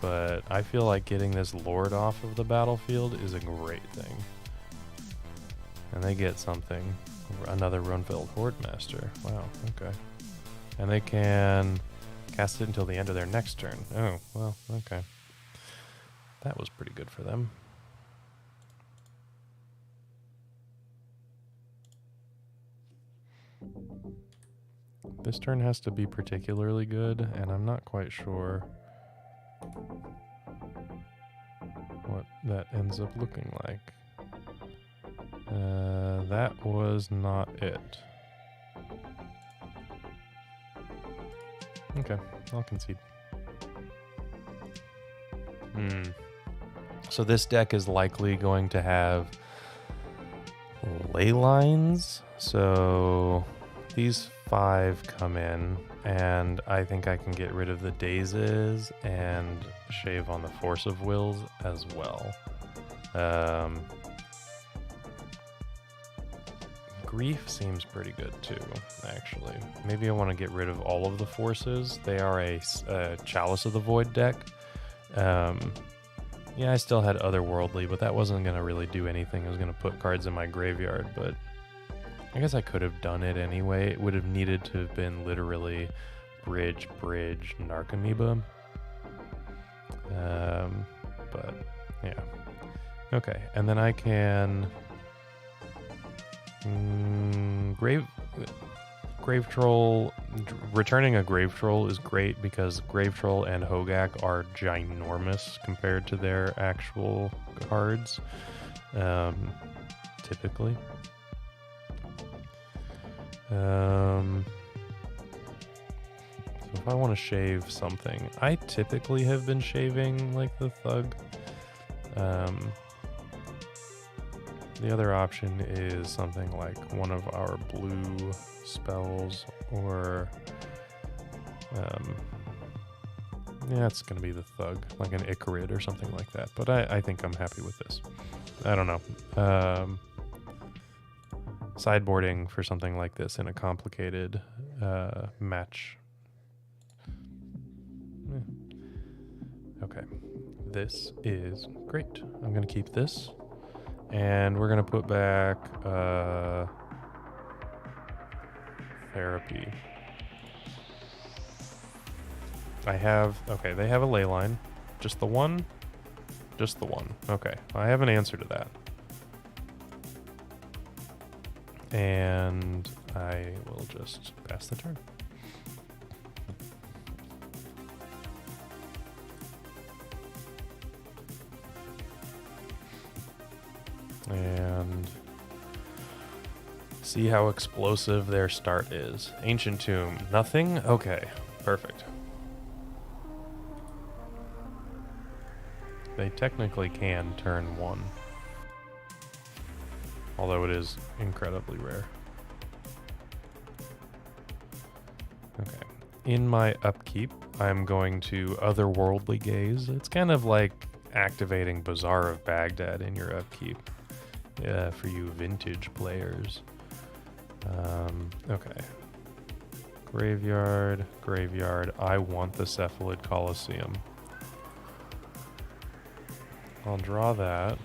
but I feel like getting this Lord off of the battlefield is a great thing. And they get something. Another Runfelt Hordemaster. Wow, okay. And they can cast it until the end of their next turn. Oh, well, okay. That was pretty good for them. This turn has to be particularly good, and I'm not quite sure what that ends up looking like. That was not it. Okay, I'll concede. So this deck is likely going to have ley lines. So these 5 come in, and I think I can get rid of the dazes and shave on the Force of Wills as well. Grief seems pretty good too, actually. Maybe I want to get rid of all of the forces. They are a Chalice of the Void deck. Yeah, I still had Otherworldly, but that wasn't going to really do anything. I was going to put cards in my graveyard, but I guess I could have done it anyway. It would have needed to have been literally Bridge, Narcomoeba. But, yeah. Okay, and then I can... Grave Troll, returning a Grave Troll is great because Grave Troll and Hogak are ginormous compared to their actual cards, typically. So if I want to shave something, I typically have been shaving like the Thug. The other option is something like one of our blue spells, or yeah, it's going to be the Thug, like an Icarid or something like that. But I think I'm happy with this. I don't know. Sideboarding for something like this in a complicated match. Okay, this is great. I'm going to keep this. And we're going to put back Therapy. They have a ley line. Just the one? Just the one. Okay, I have an answer to that. And I will just pass the turn. And see how explosive their start is. Ancient Tomb, nothing? Okay, perfect. They technically can turn 1. Although it is incredibly rare. Okay. In my upkeep, I'm going to Otherworldly Gaze. It's kind of like activating Bazaar of Baghdad in your upkeep. For you vintage players. Okay. Graveyard, graveyard. I want the Cephalid Coliseum. I'll draw that.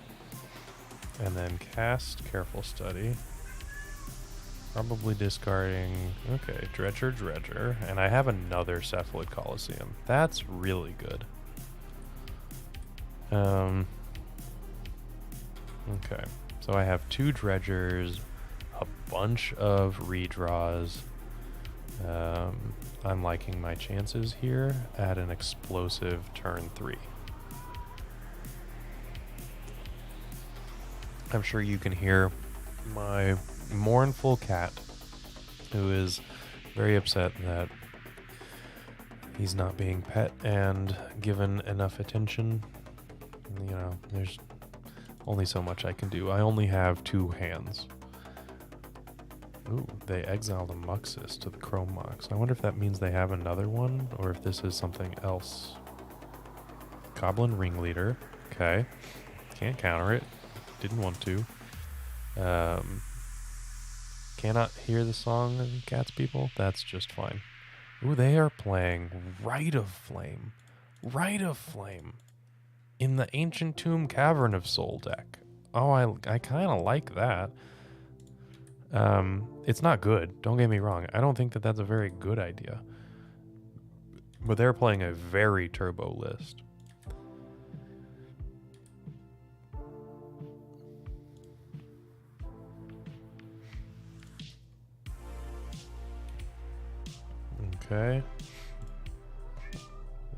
And then cast Careful Study. Probably discarding... Okay, Dredger. And I have another Cephalid Coliseum. That's really good. Okay. So I have 2 Dredgers, a bunch of redraws. I'm liking my chances here at an explosive turn 3. I'm sure you can hear my mournful cat, who is very upset that he's not being pet and given enough attention. You know, there's only so much I can do. I only have 2 hands. Ooh, they exiled a Muxus to the Chrome Mox. I wonder if that means they have another one, or if this is something else. Goblin Ringleader. Okay. Can't counter it. Didn't want to. Cannot hear the song of Cats People? That's just fine. Ooh, they are playing Rite of Flame. Rite of Flame. In the Ancient Tomb Cavern of Soul deck. Oh, I kind of like that. It's not good. Don't get me wrong. I don't think that that's a very good idea. But they're playing a very turbo list. Okay.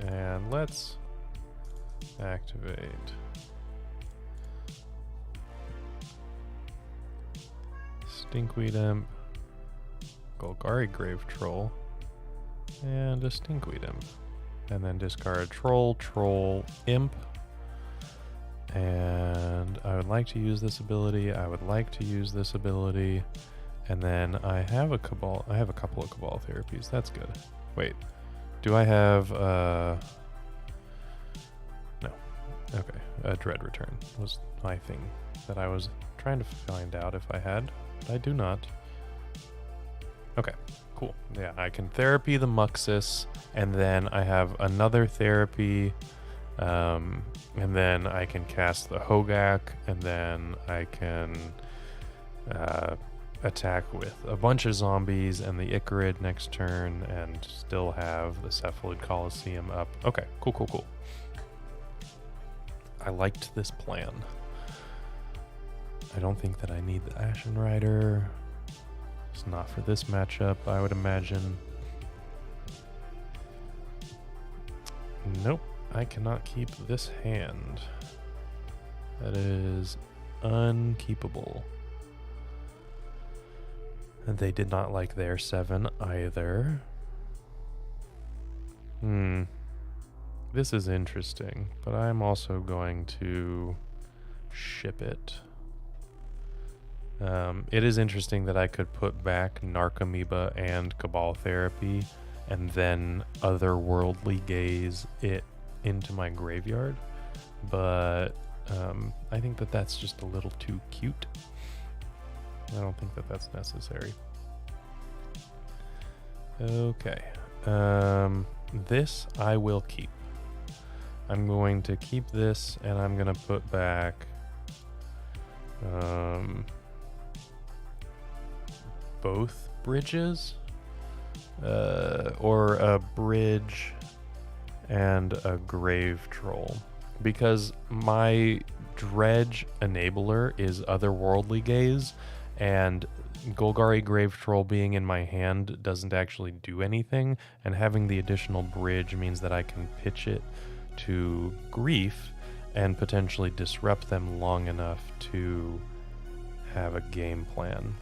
And let's activate Stinkweed Imp, Golgari Grave Troll, and a Stinkweed Imp. And then discard Troll, Imp. And I would like to use this ability. I would like to use this ability. And then I have a couple of Cabal therapies. That's good. Wait. Do I have no. Okay. A Dread Return was my thing that I was trying to find out if I had. I do not. Okay, cool. Yeah, I can therapy the Muxus, and then I have another therapy, and then I can cast the Hogak, and then I can attack with a bunch of zombies and the Icarid next turn, and still have the Cephalid Coliseum up. Okay, cool. I liked this plan. I don't think that I need the Ashen Rider. It's not for this matchup, I would imagine. Nope, I cannot keep this hand. That is unkeepable. And they did not like their 7 either. This is interesting, but I'm also going to ship it. It is interesting that I could put back Narcomoeba and Cabal Therapy and then Otherworldly Gaze it into my graveyard, but I think that that's just a little too cute. I don't think that that's necessary. Okay. This I will keep. I'm going to keep this, and I'm going to put back both bridges, or a bridge and a grave troll, because my dredge enabler is Otherworldly Gaze, and Golgari Grave Troll being in my hand doesn't actually do anything, and having the additional bridge means that I can pitch it to Grief and potentially disrupt them long enough to have a game plan.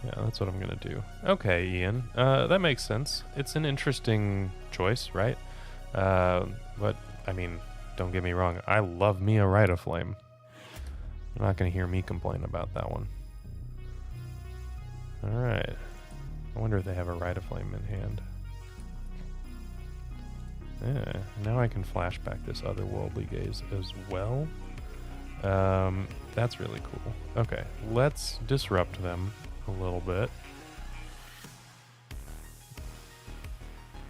Yeah, that's what I'm gonna do. Okay, Ian, that makes sense. It's an interesting choice, right? But, I mean, don't get me wrong. I love me a Rite of Flame. You're not going to hear me complain about that one. Alright. I wonder if they have a Rite of Flame in hand. Yeah, now I can flashback this otherworldly gaze as well. That's really cool. Okay, let's disrupt them a little bit.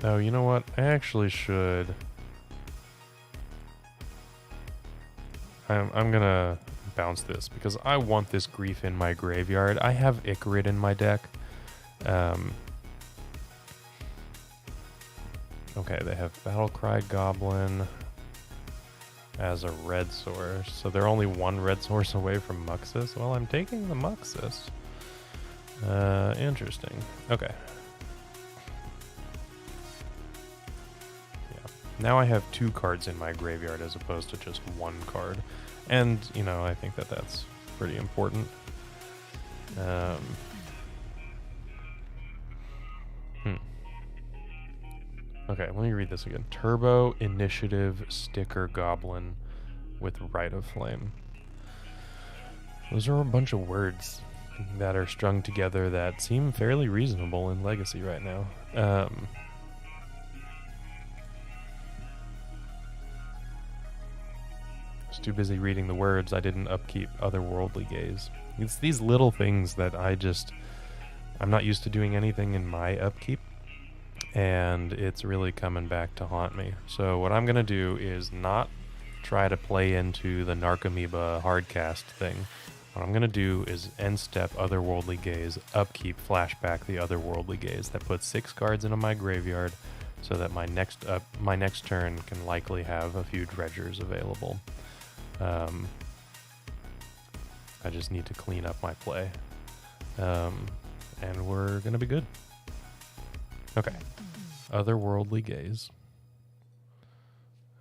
Oh, you know what? I actually should... I'm gonna bounce this because I want this Grief in my graveyard. I have Icarid in my deck. Okay, they have Battlecry Goblin as a red source. So they're only one red source away from Muxus. Well, I'm taking the Muxus. Interesting. Okay. Yeah. Now I have 2 cards in my graveyard as opposed to just 1 card. And, you know, I think that that's pretty important. Okay, let me read this again. Turbo Initiative Sticker Goblin with Rite of Flame. Those are a bunch of words that are strung together that seem fairly reasonable in Legacy right now. I was too busy reading the words, I didn't upkeep Otherworldly Gaze. It's these little things that I'm not used to doing anything in my upkeep. And it's really coming back to haunt me. So what I'm going to do is not try to play into the Narcomoeba hardcast thing. What I'm going to do is end step Otherworldly Gaze, upkeep, flashback the Otherworldly Gaze. That puts 6 cards into my graveyard so that my next turn can likely have a few dredgers available. I just need to clean up my play. And we're going to be good. Okay. Otherworldly Gaze.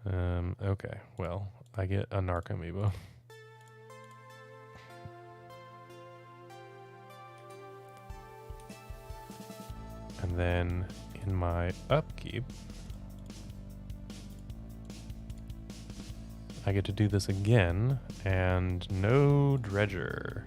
Okay. Well, I get a Narcomoeba. And then in my upkeep, I get to do this again, and no Dredger.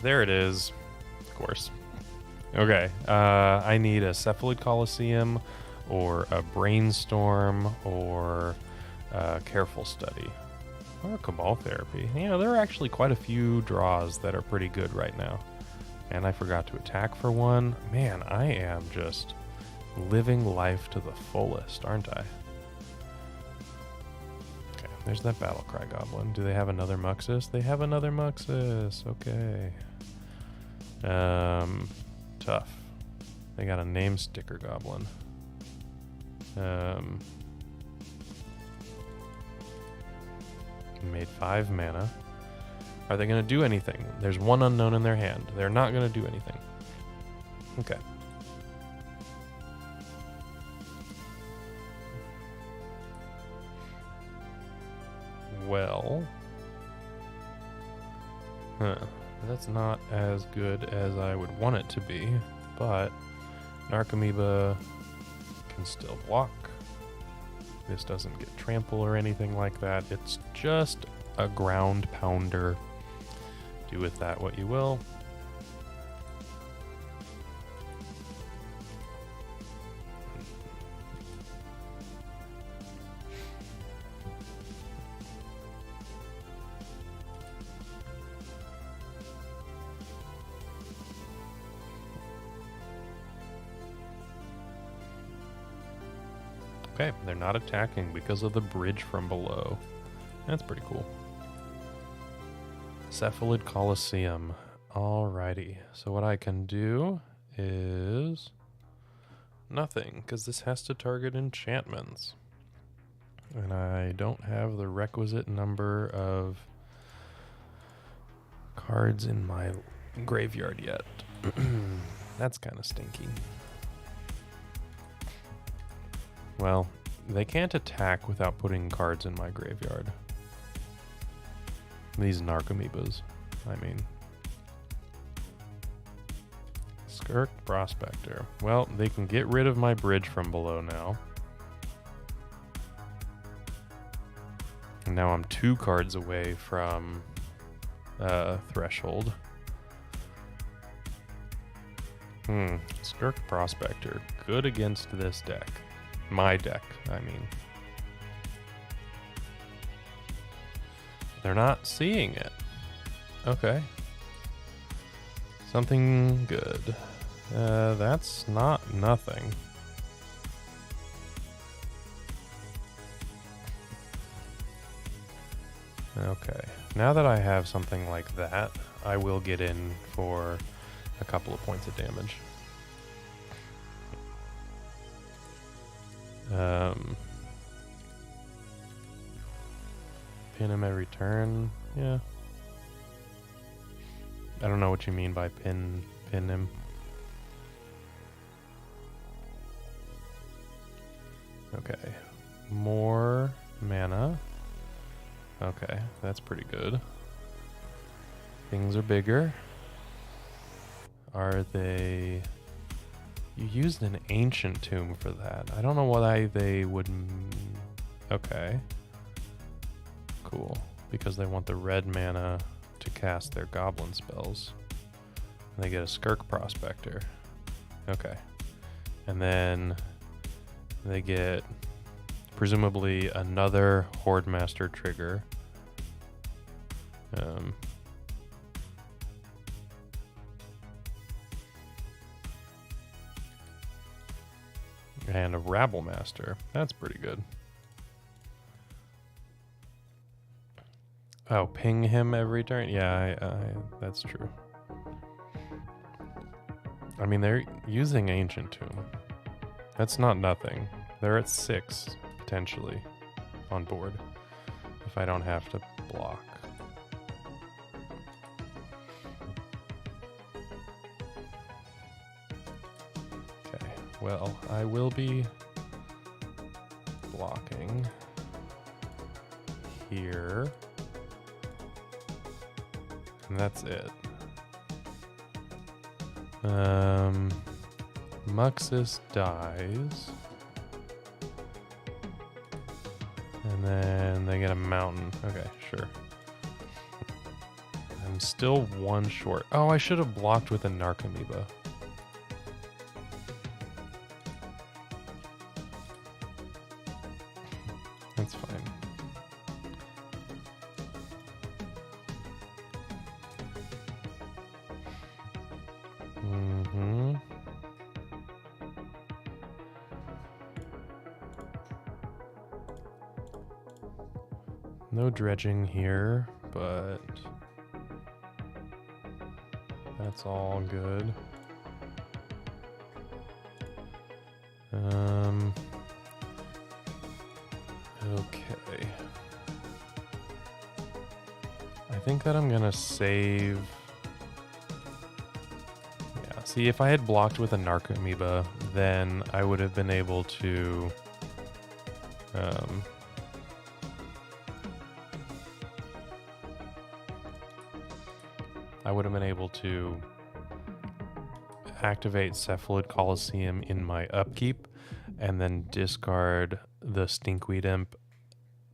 There it is. Of course. Okay. I need a Cephalid Coliseum or a Brainstorm or a Careful Study or a Cabal Therapy. You know, there are actually quite a few draws that are pretty good right now. And I forgot to attack for one. Man, I am just living life to the fullest, aren't I? Okay, there's that Battlecry Goblin. Do they have another Muxus? They have another Muxus. Okay. Tough. They got a name sticker Goblin. Made 5 mana. Are they going to do anything? There's 1 unknown in their hand. They're not going to do anything. Okay. Well. That's not as good as I would want it to be, but Narcomoeba can still block. This doesn't get trample or anything like that. It's just a ground pounder. Do with that what you will. Okay, they're not attacking because of the bridge from below. That's pretty cool. Cephalid Coliseum. Alrighty, so what I can do is nothing, because this has to target enchantments. And I don't have the requisite number of cards in my graveyard yet. That's kind of stinky. Well, They can't attack without putting cards in my graveyard. These Narcomoebas, I mean. Skirk Prospector. Well, they can get rid of my bridge from below now. And now I'm 2 cards away from Threshold. Skirk Prospector. Good against this deck. My deck, I mean. They're not seeing it. Okay. Something good. That's not nothing. Okay. Now that I have something like that, I will get in for a couple of points of damage. Pin him every turn. Yeah. I don't know what you mean by pin him. Okay. More mana. Okay, that's pretty good. Things are bigger. Are they... You used an ancient tomb for that. I don't know why they would... Okay. Cool. Because they want the red mana to cast their goblin spells. And they get a Skirk Prospector. Okay. And then they get presumably another Horde Master trigger. And a Rabble Master. That's pretty good. Oh, ping him every turn? Yeah, that's true. I mean, they're using Ancient Tomb. That's not nothing. They're at 6, potentially, on board. If I don't have to block. Okay, well, I will be blocking here. And that's it. Muxus dies. And then they get a mountain. Okay, sure. I'm still 1 short. Oh, I should have blocked with a Narcomoeba. That's fine. No dredging here, but that's all good. Okay. I think that I'm gonna save. Yeah, see, if I had blocked with a Narcomoeba, then I would have been able to activate Cephalid Coliseum in my upkeep and then discard the Stinkweed Imp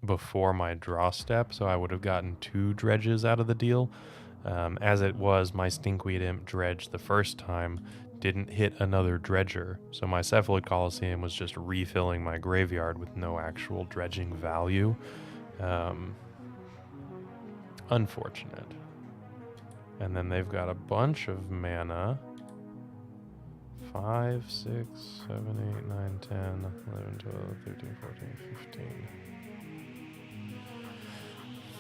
before my draw step, so I would have gotten 2 dredges out of the deal. As it was, my Stinkweed Imp dredge the first time didn't hit another dredger, so my Cephalid Coliseum was just refilling my graveyard with no actual dredging value. Unfortunate. And then they've got a bunch of mana. 5, 6, 7, 8, 9, 10, 11, 12, 13, 14, 15.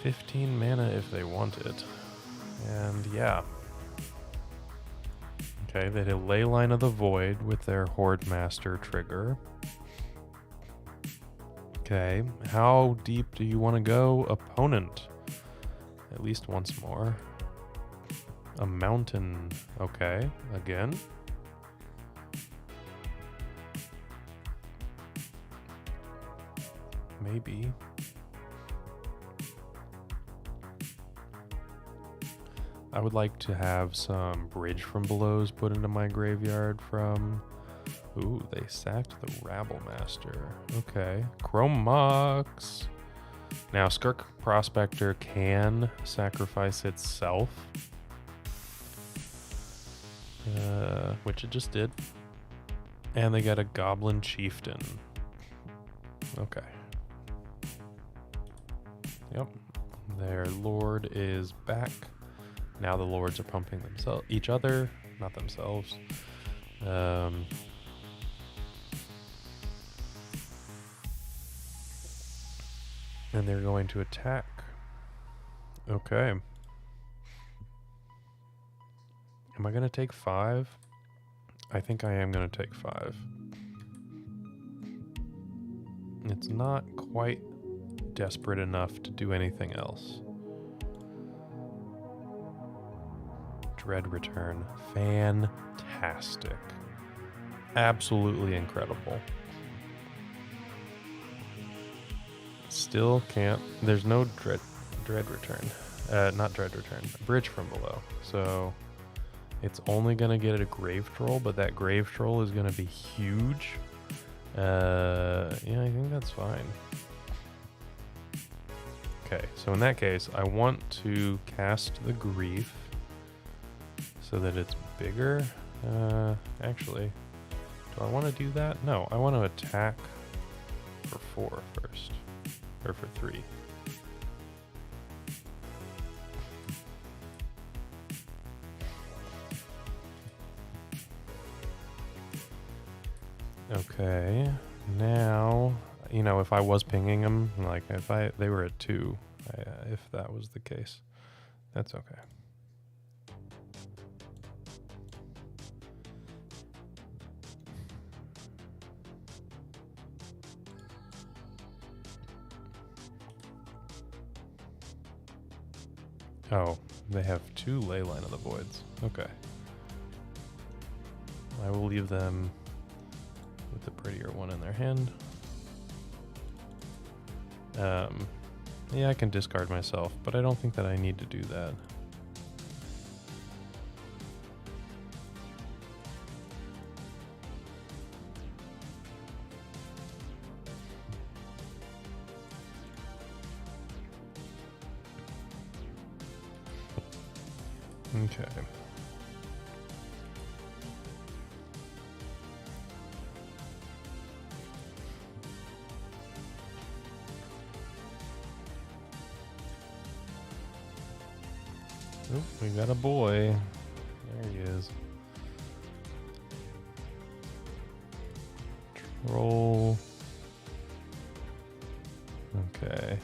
15 mana if they want it. And yeah. Okay, they did Leyline of the Void with their Horde Master trigger. Okay, how deep do you want to go? Opponent. At least once more. A mountain. Okay, again. maybe. I would like to have some Bridge from Belows put into my graveyard from... Ooh, they sacked the Rabble Master. Okay. Chrome Mox. Now, Skirk Prospector can sacrifice itself. Which it just did. And they got a Goblin Chieftain. Okay. Yep. Their Lord is back. Now the Lords are pumping each other, not themselves. And they're going to attack. Okay. Am I going to take 5? I think I am going to take 5. It's not quite desperate enough to do anything else. Dread Return. Fantastic. Absolutely incredible. Still can't. There's no Dread Return. Not Dread Return. Bridge from Below. So it's only going to get a Grave Troll, but that Grave Troll is going to be huge. Yeah, I think that's fine. Okay, so in that case, I want to cast the Grief so that it's bigger. Actually, do I want to do that? No, I want to attack for 4 first. Or for 3. Okay, now, you know, if I was pinging them, like if they were at 2, if that was the case, that's okay. Oh, they have 2 Leyline of the Voids. Okay. I will leave them with the prettier one in their hand. Yeah, I can discard myself, but I don't think that I need to do that. Okay. Oh, we got a boy. There he is. Troll. Okay.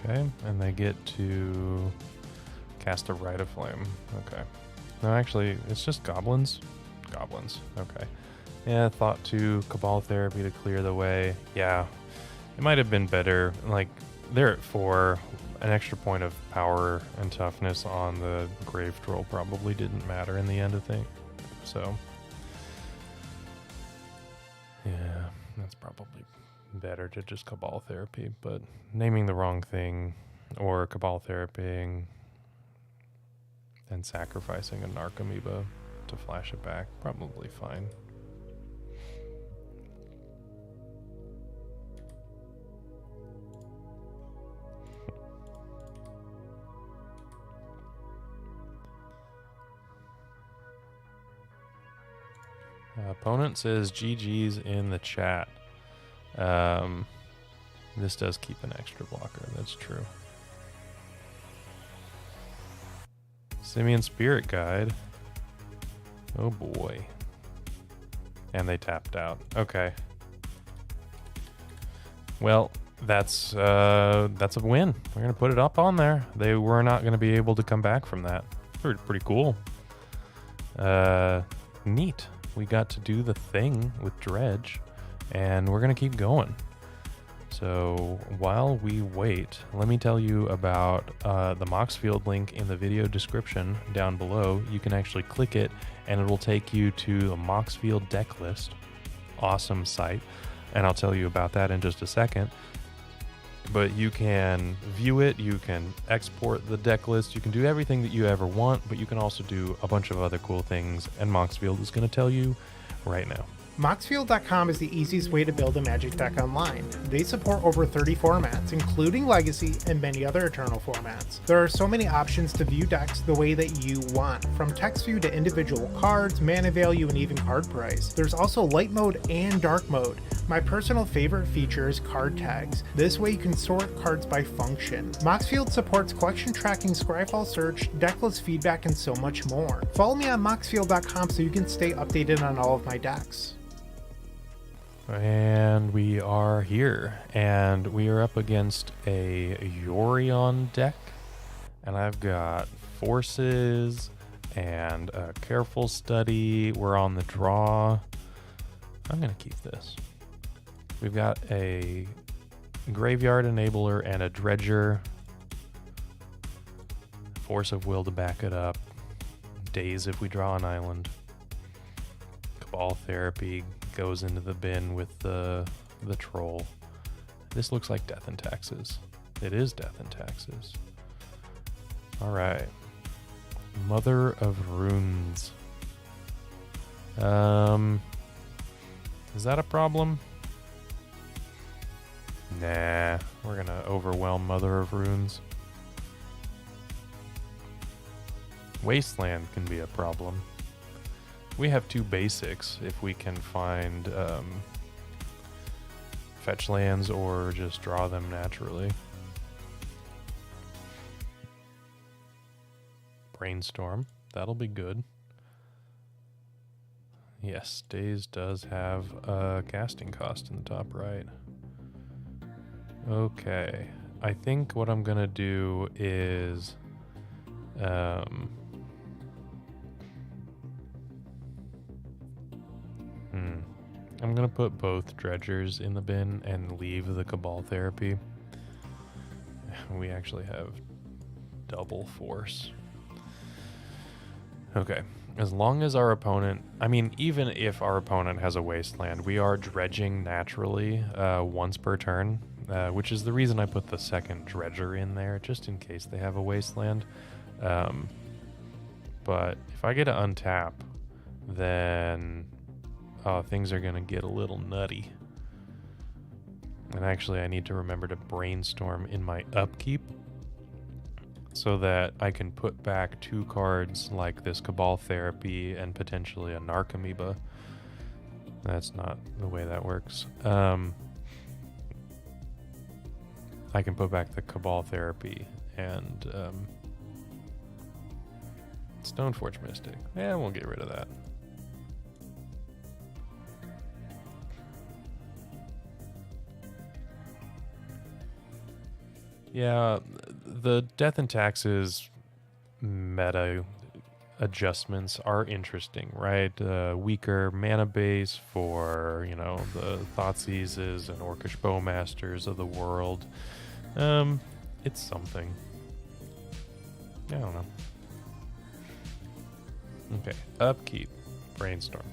Okay, and they get to cast a Rite of Flame. Okay. No, actually, it's just goblins. Goblins. Okay. Yeah, thought to Cabal Therapy to clear the way. Yeah, it might have been better. Like, they're at 4. An extra point of power and toughness on the Grave Troll probably didn't matter in the end of things. So, yeah, that's probably better to just Cabal Therapy, but naming the wrong thing or Cabal Therapying and sacrificing a Narc Amoeba to flash it back, probably fine. Opponent says GG's in the chat. This does keep an extra blocker, that's true. Simian Spirit Guide. Oh boy. And they tapped out. Okay. Well, that's a win. We're gonna put it up on there. They were not gonna be able to come back from that. Pretty cool. Neat. We got to do the thing with Dredge, and we're gonna keep going. So while we wait, let me tell you about the Moxfield link in the video description down below. You can actually click it and it will take you to the Moxfield deck list. Awesome site, and I'll tell you about that in just a second. But you can view it, you can export the deck list, you can do everything that you ever want, but you can also do a bunch of other cool things, and Moxfield is going to tell you right now. Moxfield.com is the easiest way to build a Magic deck online. They support over 30 formats, including Legacy and many other Eternal formats. There are so many options to view decks the way that you want, from text view to individual cards, mana value, and even card price. There's also light mode and dark mode. My personal favorite feature is card tags. This way you can sort cards by function. Moxfield supports collection tracking, Scryfall search, decklist feedback, and so much more. Follow me on Moxfield.com so you can stay updated on all of my decks. And we are here, and we are up against a Yorion deck, and I've got Forces and a Careful Study. We're on the draw. I'm gonna keep this. We've got a Graveyard Enabler and a Dredger. Force of Will to back it up. Daze if we draw an island. Cabal Therapy goes into the bin with the troll. This looks like Death and Taxes. It is Death and Taxes. All right. Mother of Runes. Is that a problem? Nah, we're gonna overwhelm Mother of Runes. Wasteland can be a problem. We have 2 basics if we can find fetch lands or just draw them naturally. Brainstorm, that'll be good. Yes, Daze does have a casting cost in the top right. Okay, I think what I'm gonna do is I'm gonna put both dredgers in the bin and leave the Cabal Therapy. We actually have double force. Okay, as long as our opponent, I mean, even if our opponent has a wasteland, we are dredging naturally once per turn, which is the reason I put the second dredger in there, just in case they have a wasteland. But if I get to untap, then things are gonna get a little nutty. And actually I need to remember to brainstorm in my upkeep so that I can put back 2 cards like this Cabal Therapy and potentially a Narcomoeba. That's not the way that works. I can put back the Cabal Therapy and Stoneforge Mystic. Yeah, we'll get rid of that. Yeah, the Death and Taxes meta adjustments are interesting, right? Weaker mana base for, you know, the Thoughtseizes and Orcish Bowmasters of the world. It's something. I don't know. Okay, upkeep. Brainstorm.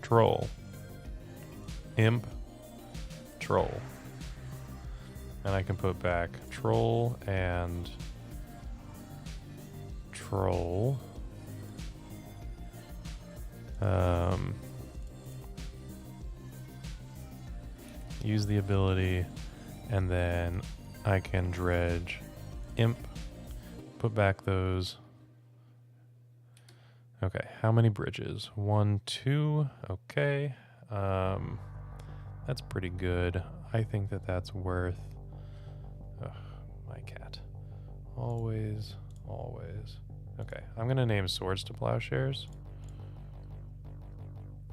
Troll. Imp. Troll. And I can put back Troll and Troll. Use the ability, and then I can dredge Imp, put back those. Okay, how many bridges? 1, 2, okay. That's pretty good. I think that that's worth... Ugh, my cat. Always, always. Okay, I'm gonna name Swords to Plowshares.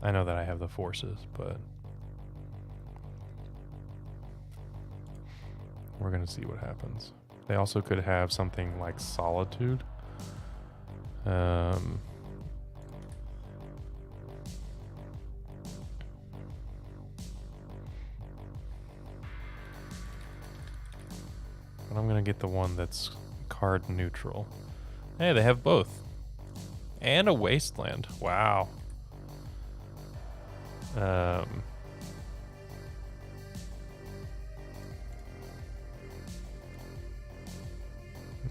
I know that I have the forces, but We're going to see what happens. They also could have something like Solitude. But I'm going to get the one that's card neutral. Hey, they have both. And a Wasteland. Wow.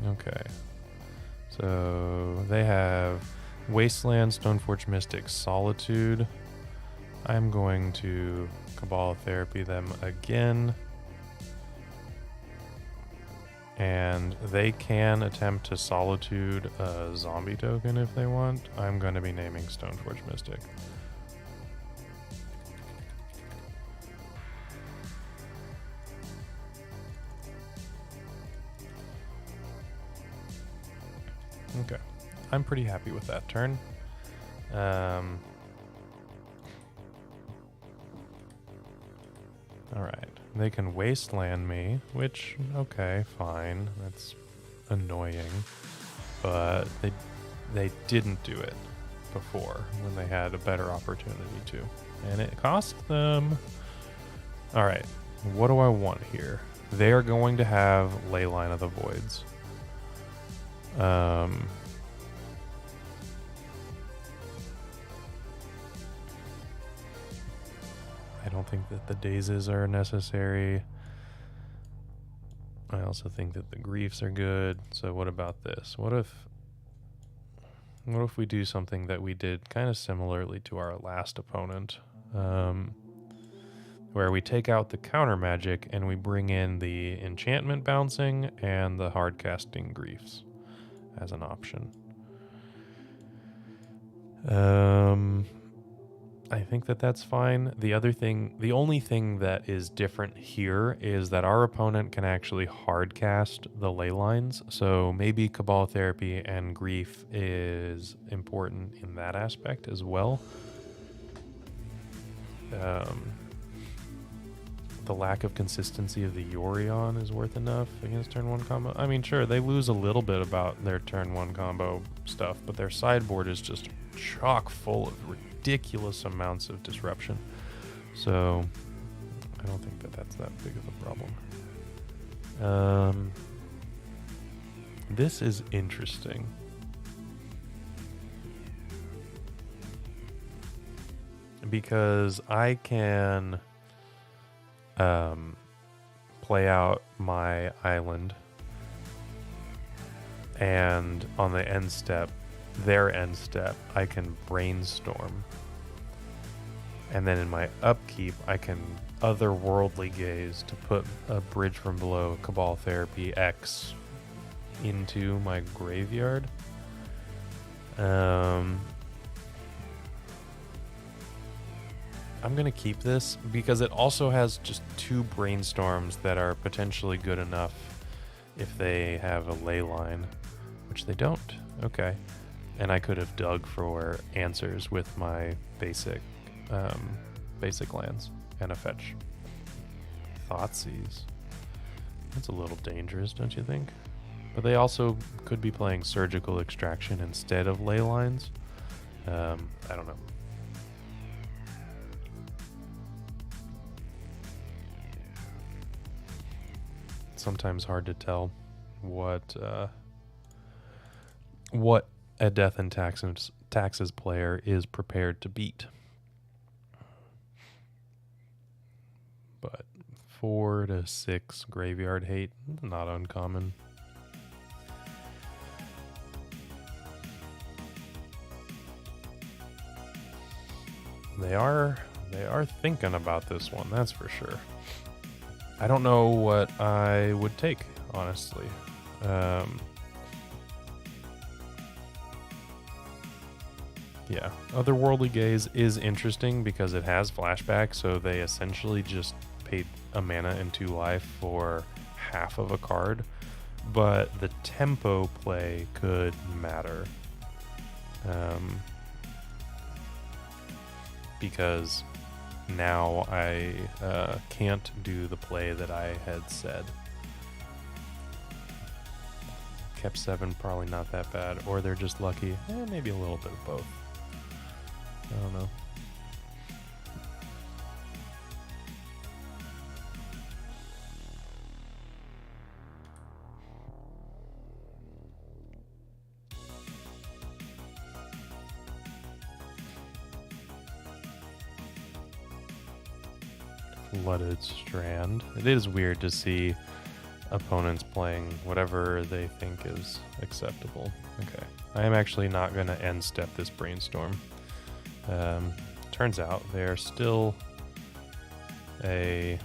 Okay. So they have Wasteland, Stoneforge Mystic, Solitude. I'm going to Cabal Therapy them again. And they can attempt to Solitude a zombie token if they want. I'm going to be naming Stoneforge Mystic. Okay. I'm pretty happy with that turn. Alright. They can Wasteland me, which, okay, fine. That's annoying. But they didn't do it before when they had a better opportunity to. And it cost them... Alright. What do I want here? They are going to have Leyline of the Voids. I don't think that the dazes are necessary. I also think that the griefs are good. So what about this? What if we do something that we did kind of similarly to our last opponent, where we take out the counter magic and we bring in the enchantment bouncing and the hard casting griefs as an option. I think that that's fine. The only thing that is different here is that our opponent can actually hard cast the ley lines. So maybe Cabal Therapy and Grief is important in that aspect as well. The lack of consistency of the Yorion is worth enough against turn 1 combo. I mean, sure, they lose a little bit about their turn 1 combo stuff, but their sideboard is just chock full of ridiculous amounts of disruption. So I don't think that that's that big of a problem. This is interesting. Because I can play out my island, and on the end step, their end step, I can brainstorm, and then in my upkeep I can otherworldly gaze to put a Bridge from Below Cabal Therapy X into my graveyard. I'm going to keep this because it also has just 2 brainstorms that are potentially good enough if they have a ley line, which they don't. Okay. And I could have dug for answers with my basic lands and a fetch. Thoughtseize. That's a little dangerous, don't you think? But they also could be playing Surgical Extraction instead of ley lines. I don't know. Sometimes hard to tell what a Death and Taxes player is prepared to beat. But 4 to 6 graveyard hate, not uncommon. They are thinking about this one, that's for sure. I don't know what I would take, honestly. Yeah, Otherworldly Gaze is interesting because it has flashback, so they essentially just paid a mana and 2 life for half of a card, but the tempo play could matter. Because now I can't do the play that I had said. kept 7, probably not that bad. Or they're just lucky. Maybe a little bit of both. I don't know. Flooded Strand. It is weird to see opponents playing whatever they think is acceptable. Okay. I am actually not going to end step this Brainstorm. Turns out they're still a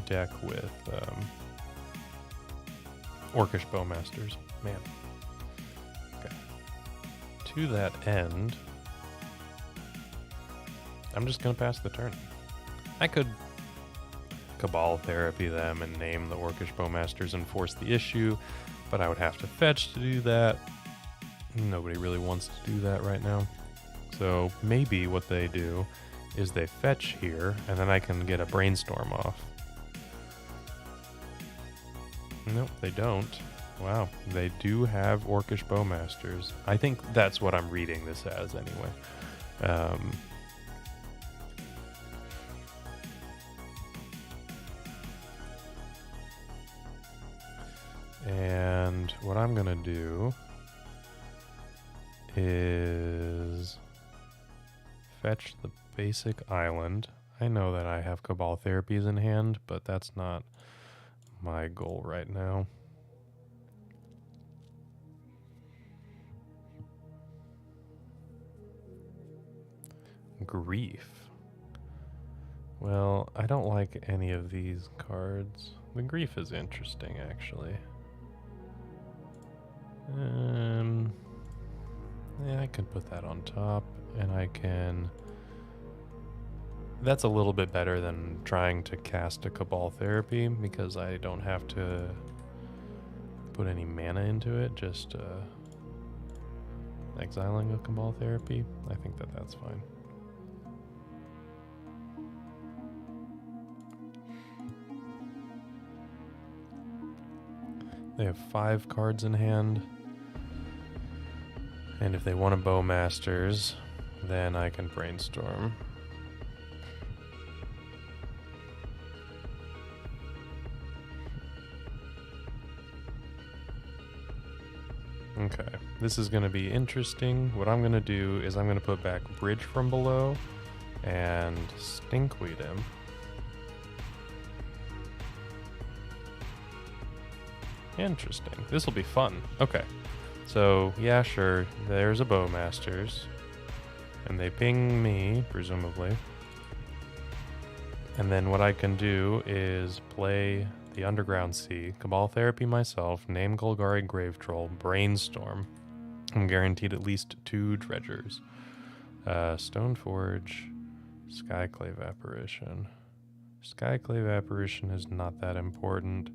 deck with Orcish Bowmasters. Man. Okay. To that end, I'm just going to pass the turn. I could Cabal Therapy them and name the Orcish Bowmasters and force the issue, but I would have to fetch to do that. Nobody really wants to do that right now. So maybe what they do is they fetch here, and then I can get a Brainstorm off. Nope, they don't. Wow, they do have Orcish Bowmasters. I think that's what I'm reading this as anyway. And what I'm going to do is fetch the basic island. I know that I have Cabal Therapies in hand, but that's not my goal right now. Grief. Well, I don't like any of these cards. The Grief is interesting, actually. Yeah, I can put that on top, and I can... That's a little bit better than trying to cast a Cabal Therapy, because I don't have to put any mana into it, just exiling a Cabal Therapy. I think that that's fine. They have 5 cards in hand. And if they want a Bowmasters, then I can Brainstorm. Okay, this is going to be interesting. What I'm going to do is I'm going to put back Bridge from Below and Stinkweed him. Interesting. This will be fun. Okay. So, yeah, sure. There's a Bowmasters. And they ping me, presumably. And then what I can do is play the Underground Sea, Cabal Therapy myself, name Golgari Grave Troll, Brainstorm. I'm guaranteed at least 2 Dredgers. Stoneforge, Skyclave Apparition. Skyclave Apparition is not that important.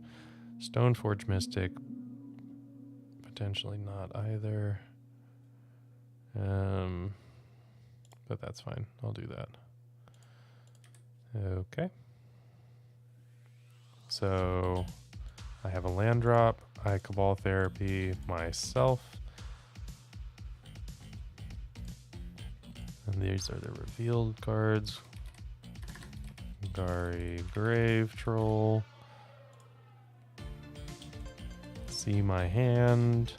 Stoneforge Mystic, potentially not either. But that's fine. I'll do that. Okay. So I have a land drop. I Cabal Therapy myself. And these are the revealed cards. Golgari Grave Troll. See my hand.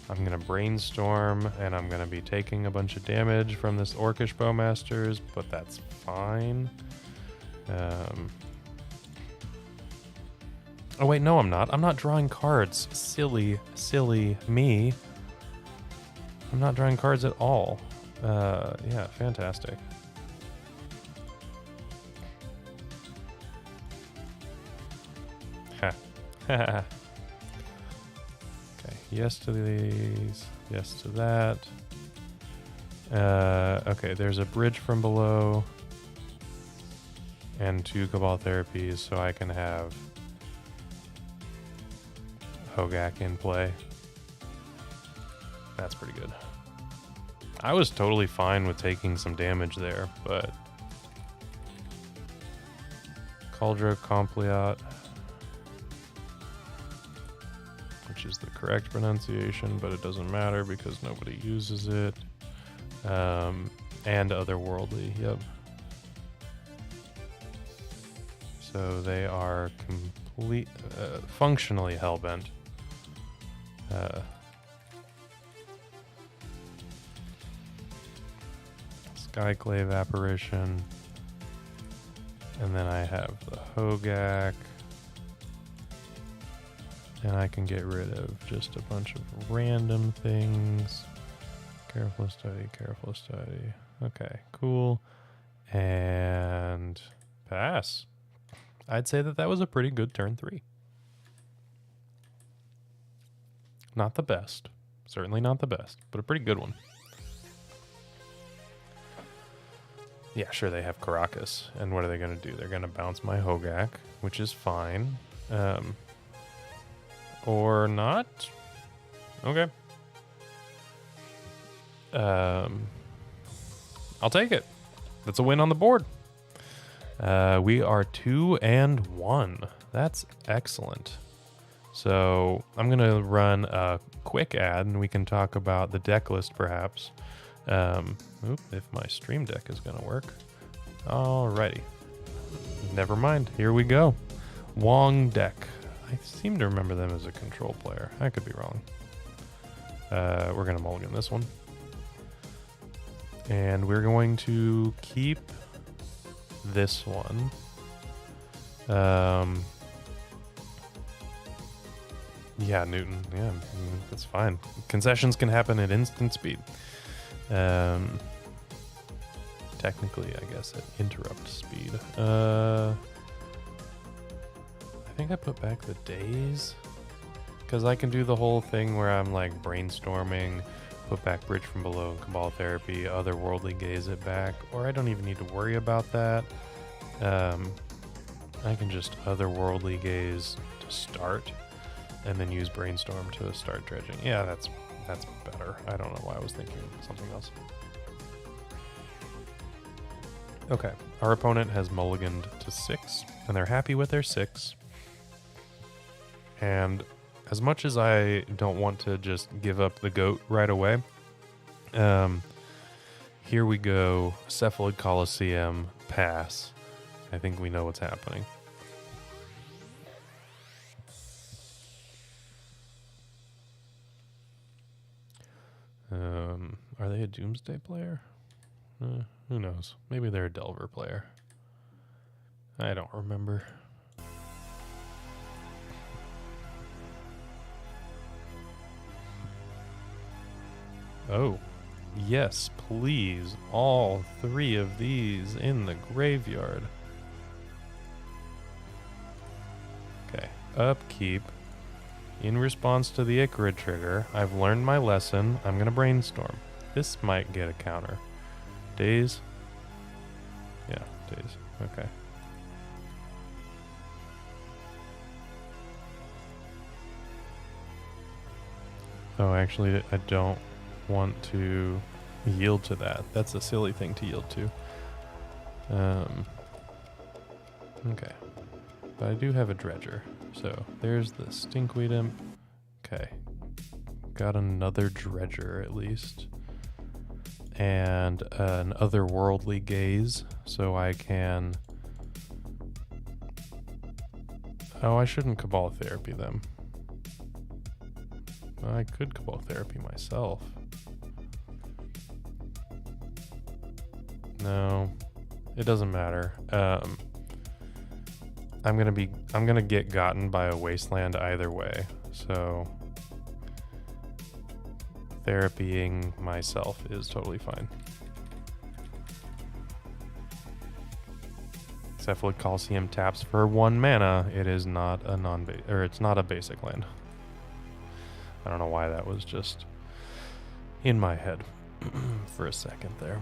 I'm going to Brainstorm, and I'm going to be taking a bunch of damage from this Orcish Bowmasters, but that's fine. Oh wait, no I'm not. I'm not drawing cards. Silly me. I'm not drawing cards at all. Yeah, fantastic. Ha. Ha. Yes to these, yes to that. Okay, there's a Bridge from Below and 2 Cabal Therapies, so I can have Hogak in play. That's pretty good. I was totally fine with taking some damage there, but Cauldron Compleat, which which is the correct pronunciation, but it doesn't matter because nobody uses it. And otherworldly, yep. So they are functionally hellbent. Skyclave apparition. And then I have the Hogak. And I can get rid of just a bunch of random things. Careful study, careful study. Okay, cool. And pass. I'd say that was a pretty good turn 3. Not the best. Certainly not the best, but a pretty good one. Yeah, sure, they have Caracas. And what are they going to do? They're going to bounce my Hogak, which is fine. Or not? Okay. I'll take it. That's a win on the board. We are 2-1. That's excellent. So I'm going to run a quick ad and we can talk about the deck list perhaps. If my stream deck is going to work. Alrighty. Never mind. Here we go. Wong deck. I seem to remember them as a control player. I could be wrong. We're going to mulligan this one. And we're going to keep this one. Yeah, Newton. Yeah, that's fine. Concessions can happen at instant speed. Technically, I guess at interrupt speed. I think I put back the days. Because I can do the whole thing where I'm like brainstorming, put back Bridge from Below and Cabal Therapy, otherworldly gaze it back, or I don't even need to worry about that. I can just otherworldly gaze to start, and then use brainstorm to start dredging. Yeah, that's better. I don't know why I was thinking something else. Okay, our opponent has mulliganed to 6, and they're happy with their 6. And as much as I don't want to just give up the goat right away, here we go. Cephalid Coliseum, pass. I think we know what's happening. Are they a Doomsday player? Who knows? Maybe they're a Delver player. I don't remember. Oh, yes, please. All 3 of these in the graveyard. Okay, upkeep. In response to the Icarid trigger, I've learned my lesson. I'm going to brainstorm. This might get a counter. Days? Yeah, days. Okay. Oh, actually, I don't want to yield to that. That's a silly thing to yield to. Okay. But I do have a dredger. So there's the Stinkweed Imp. Okay. Got another dredger at least. And an otherworldly gaze. So I can... Oh, I shouldn't Cabal Therapy them. I could Cabal Therapy myself. No, it doesn't matter. I'm gonna get gotten by a wasteland either way, so therapying myself is totally fine. Cephalid Coliseum taps for 1 mana. It is not a it's not a basic land. I don't know why that was just in my head for a second there.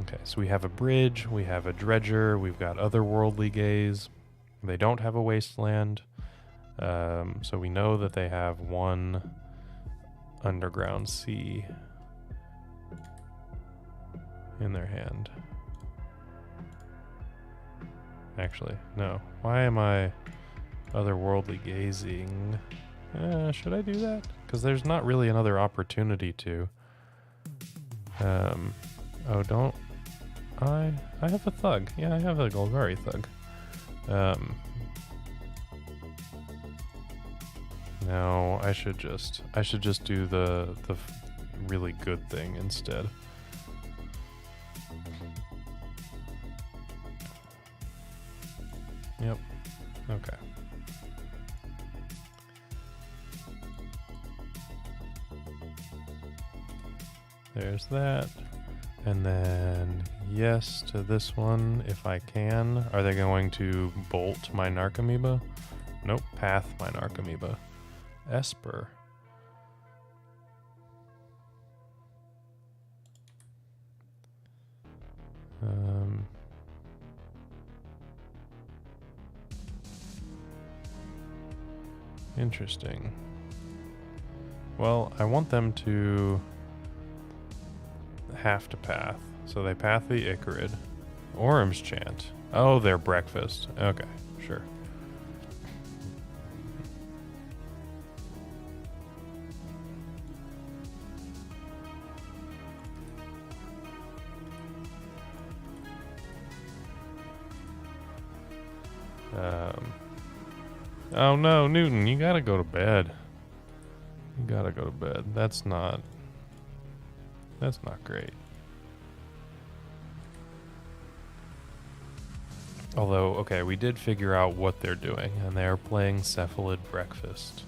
Okay, so we have a bridge, we have a dredger, we've got otherworldly gaze. They don't have a wasteland, so we know that they have 1 underground sea in their hand. Actually, no. Why am I Otherworldly gazing. Should I do that? Because there's not really another opportunity to. Oh, don't I have a thug. Yeah, I have a Golgari thug. No, I should just do the really good thing instead. Yep. Okay. There's that. And then yes to this one if I can. Are they going to bolt my Narcomoeba? Nope, path my Narcomoeba. Esper. Interesting. Well, I want them to have to path. So they path the Icarid. Orm's Chant. Oh, they're breakfast. Okay, sure. Oh no, Newton, you gotta go to bed. You gotta go to bed. That's not great. Although, okay, we did figure out what they're doing, and they're playing Cephalid Breakfast.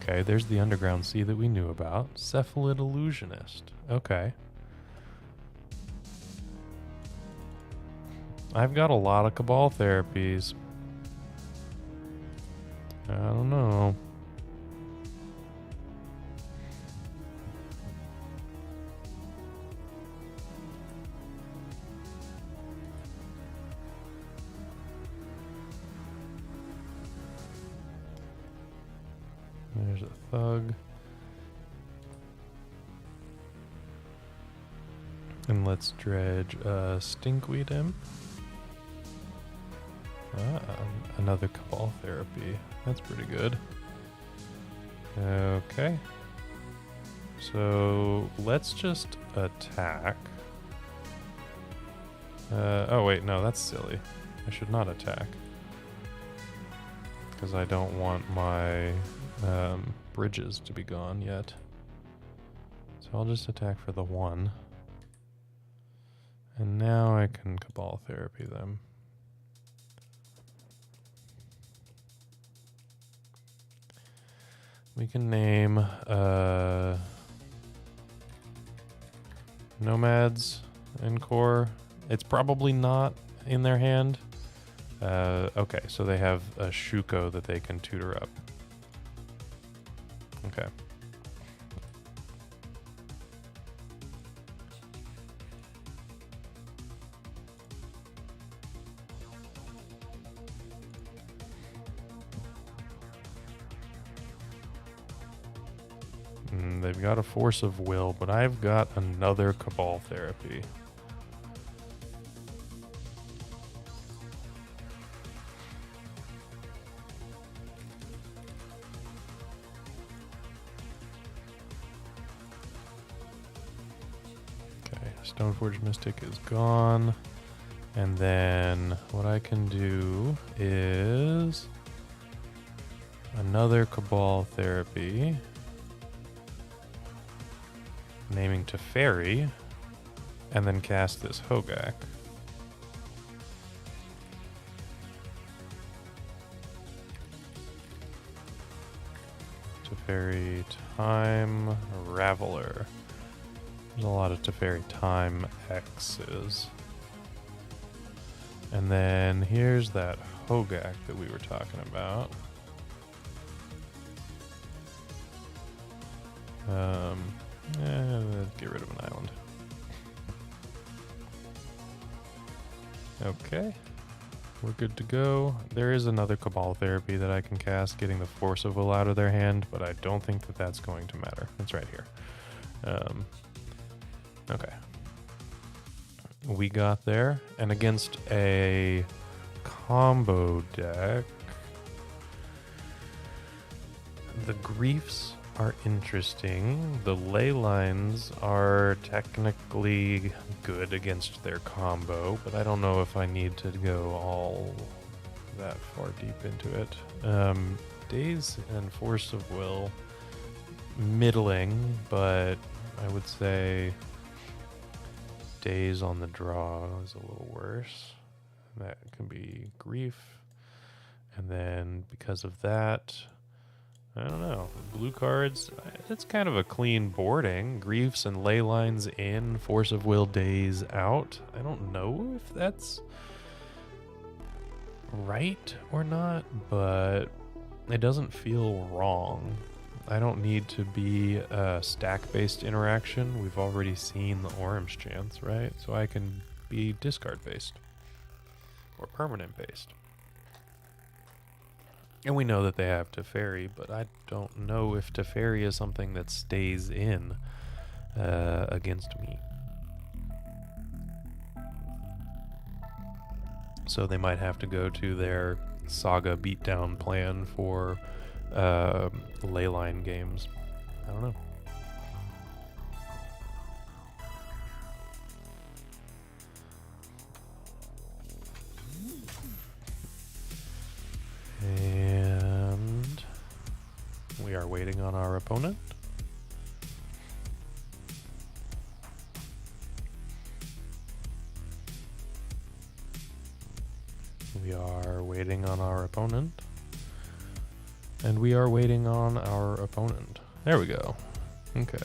Okay, there's the underground sea that we knew about. Cephalid Illusionist. Okay. I've got a lot of Cabal therapies. I don't know. There's a thug. And let's dredge Stinkweed him. Another Cabal therapy. That's pretty good. Okay. So let's just attack. Oh wait, no, that's silly. I should not attack. Because I don't want my bridges to be gone yet. So I'll just attack for the 1. And now I can Cabal therapy them. We can name Nomads in core. It's probably not in their hand. Okay, so they have a Shuko that they can tutor up. Okay. They've got a Force of Will, but I've got another Cabal therapy. Okay, Stoneforge Mystic is gone. And then what I can do is another Cabal therapy. Naming Teferi, and then cast this Hogak. Teferi Time Raveler. There's a lot of Teferi Time X's. And then here's that Hogak that we were talking about. Let's get rid of an island. Okay. we're good to go. There is another Cabal Therapy that I can cast, getting the Force of Will out of their hand, but I don't think that that's going to matter. It's right here. Okay. We got there, and against a combo deck, the Griefs are interesting. The Ley Lines are technically good against their combo, but I don't know if I need to go all that far deep into it. Daze and Force of Will, middling, but I would say Daze on the draw is a little worse. That can be Grief. And then because of that, I don't know. Blue cards, it's kind of a clean boarding. Griefs and Ley Lines in, Force of Will, Daze out. I don't know if that's right or not, but it doesn't feel wrong. I don't need to be a stack-based interaction. We've already seen the orange chance, right? So I can be discard-based or permanent-based. And we know that they have Teferi, but I don't know if Teferi is something that stays in against me. So they might have to go to their Saga beatdown plan for Leyline games. I don't know. And we are waiting on our opponent. We are waiting on our opponent. And we are waiting on our opponent. There we go. Okay.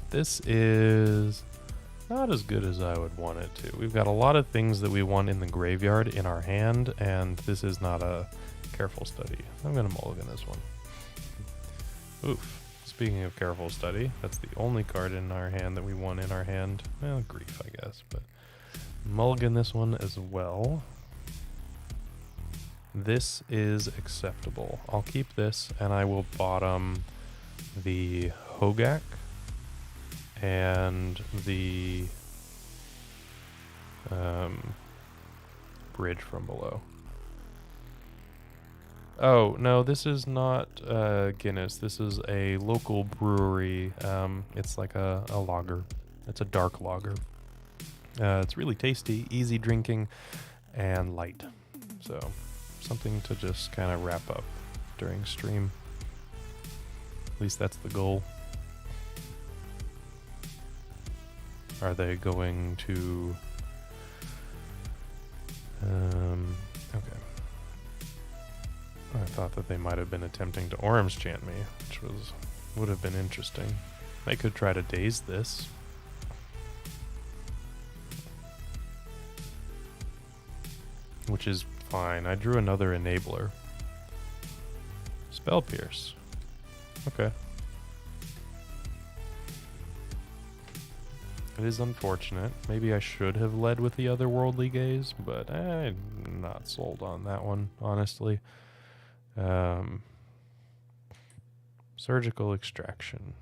This is not as good as I would want it to. We've got a lot of things that we want in the graveyard in our hand, and this is not a careful study. I'm going to mulligan this one. Oof. Speaking of careful study, that's the only card in our hand that we want in our hand. Well, Grief, I guess, but mulligan this one as well. This is acceptable. I'll keep this, and I will bottom the Hogak and the bridge from below. Oh, no, this is not Guinness. This is a local brewery. It's like a lager. It's a dark lager. It's really tasty, easy drinking, and light. So, something to just kind of wrap up during stream. At least that's the goal. Are they going to... okay. I thought that they might have been attempting to orange chant me, which would have been interesting. They could try to daze this. Which is fine. I drew another enabler. Spell Pierce. Okay. It is unfortunate. Maybe I should have led with the Otherworldly Gaze, but I'm not sold on that one, honestly. Surgical Extraction.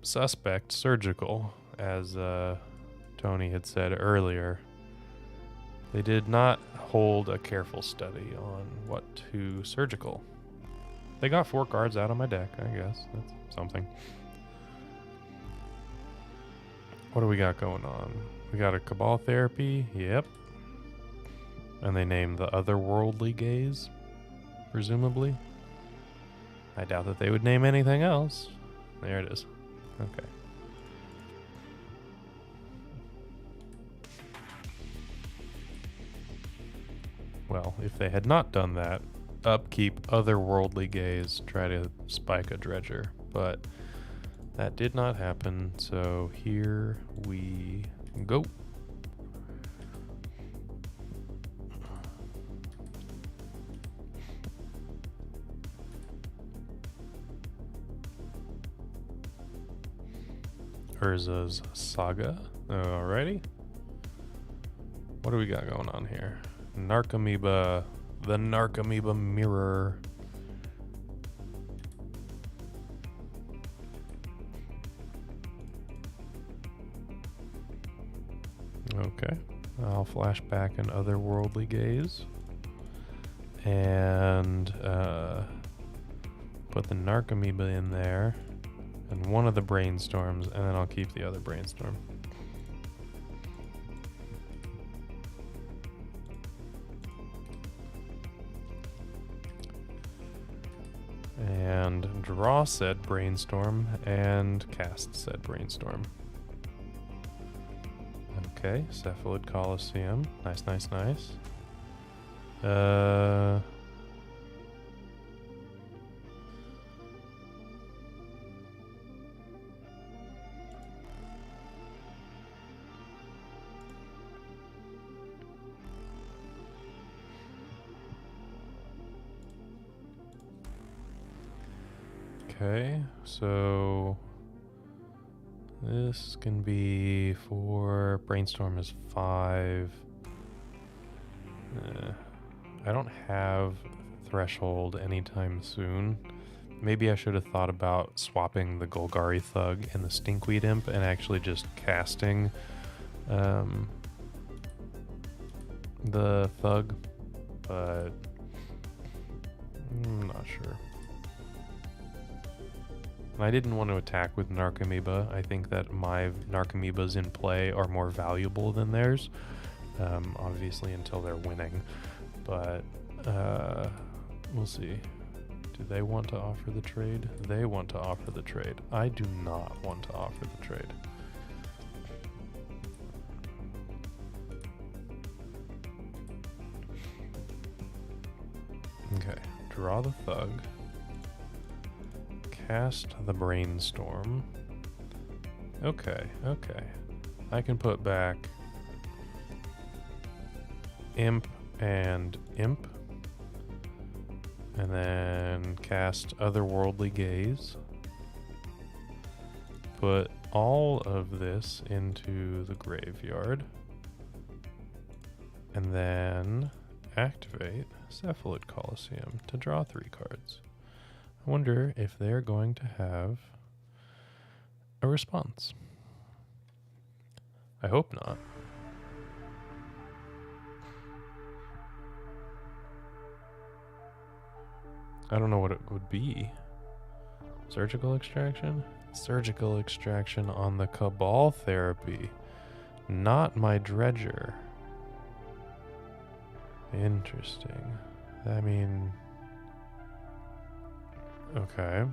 Suspect surgical, as Tony had said earlier. They did not hold a careful study on what to surgical. They got 4 cards out of my deck, I guess. That's something. What do we got going on? We got a Cabal Therapy, yep. And they named the Otherworldly Gaze, presumably. I doubt that they would name anything else. There it is. Okay. Well, if they had not done that, upkeep Otherworldly Gaze, try to spike a Dredger. But that did not happen, so here we go. Urza's Saga. Alrighty. What do we got going on here? Narcomoeba, the Narcomoeba Mirror. Okay, I'll flash back an otherworldly gaze and put the Narcomoeba in there and one of the brainstorms, and then I'll keep the other brainstorm. And draw said brainstorm and cast said brainstorm. Okay, Cephalid Coliseum. Nice, nice, nice. Okay, so this can be for brainstorm is 5. I don't have threshold anytime soon. Maybe I should have thought about swapping the Golgari Thug and the Stinkweed Imp and actually just casting the Thug, but I'm not sure. I didn't want to attack with Narcomoeba. I think that my Narcomoebas in play are more valuable than theirs, obviously until they're winning. But we'll see. Do they want to offer the trade? They want to offer the trade. I do not want to offer the trade. Okay, draw the Thug. Cast the brainstorm. Okay, okay. I can put back Imp and Imp. And then cast Otherworldly Gaze. Put all of this into the graveyard. And then activate Cephalid Coliseum to draw 3 cards. I wonder if they're going to have a response. I hope not. I don't know what it would be. Surgical extraction? Surgical extraction on the Cabal Therapy. Not my Dredger. Interesting. I mean... Okay.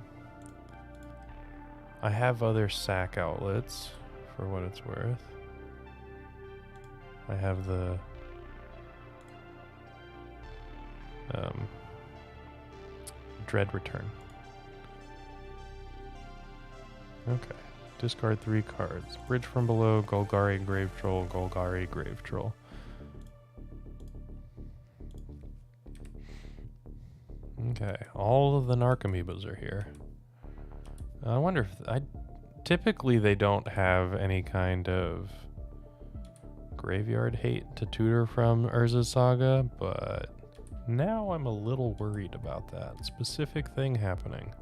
I have other sack outlets, for what it's worth. I have the... Dread Return. Okay. Discard 3 cards. Bridge from below, Golgari Grave Troll, Golgari Grave Troll. Okay, all of the Narcomoebas are here. I wonder if typically they don't have any kind of graveyard hate to tutor from Urza's Saga, but now I'm a little worried about that specific thing happening.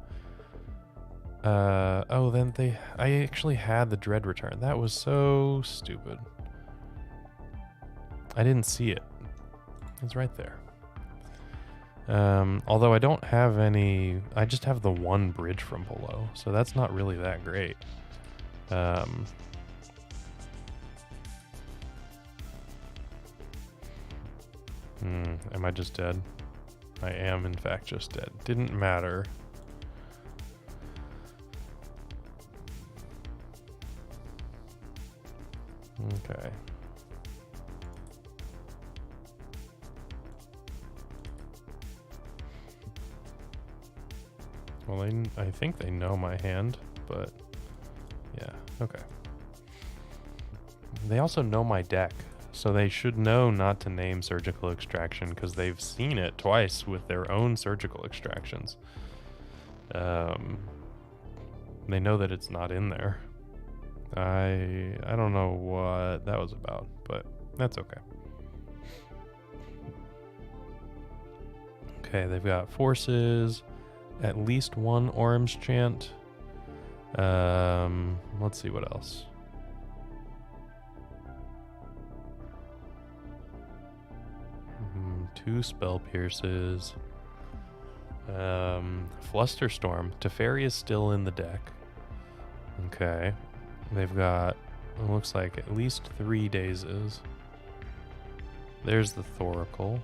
Oh, then I actually had the Dread Return. That was so stupid. I didn't see it. It's right there. Although I don't have any, I just have the 1 bridge from below, so that's not really that great. Am I just dead? I am in fact just dead. Didn't matter. Okay. Well, I think they know my hand, but yeah, okay. They also know my deck, so they should know not to name Surgical Extraction because they've seen it twice with their own Surgical Extractions. They know that it's not in there. I don't know what that was about, but that's okay. Okay, they've got forces, at least one orange chant. Let's see what else. Two spell pierces. Flusterstorm. Teferi is still in the deck. Okay. They've got, it looks like, at least 3 dazes. There's the Thoracle.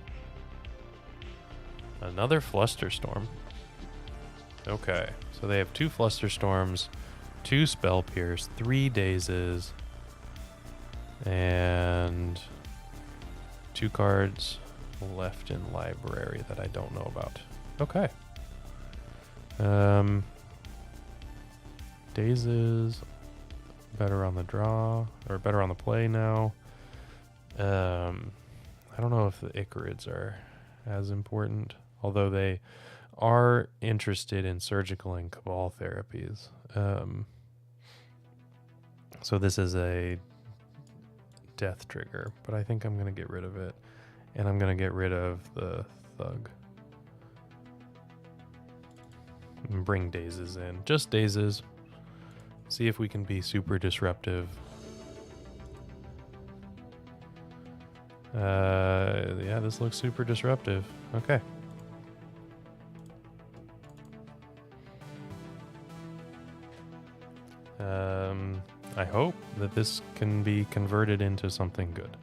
Another Flusterstorm. Okay. So they have 2 Flusterstorms, 2 Spell Pierce, 3 dazes, and 2 cards left in library that I don't know about. Okay. Dazes, better on the draw, or better on the play now. I don't know if the Icarids are as important, although they are interested in surgical and cabal therapies. So this is a death trigger, but I think I'm going to get rid of it. And I'm going to get rid of the Thug. And bring dazes in. Just dazes. See if we can be super disruptive. Yeah, this looks super disruptive. Okay. I hope that this can be converted into something good.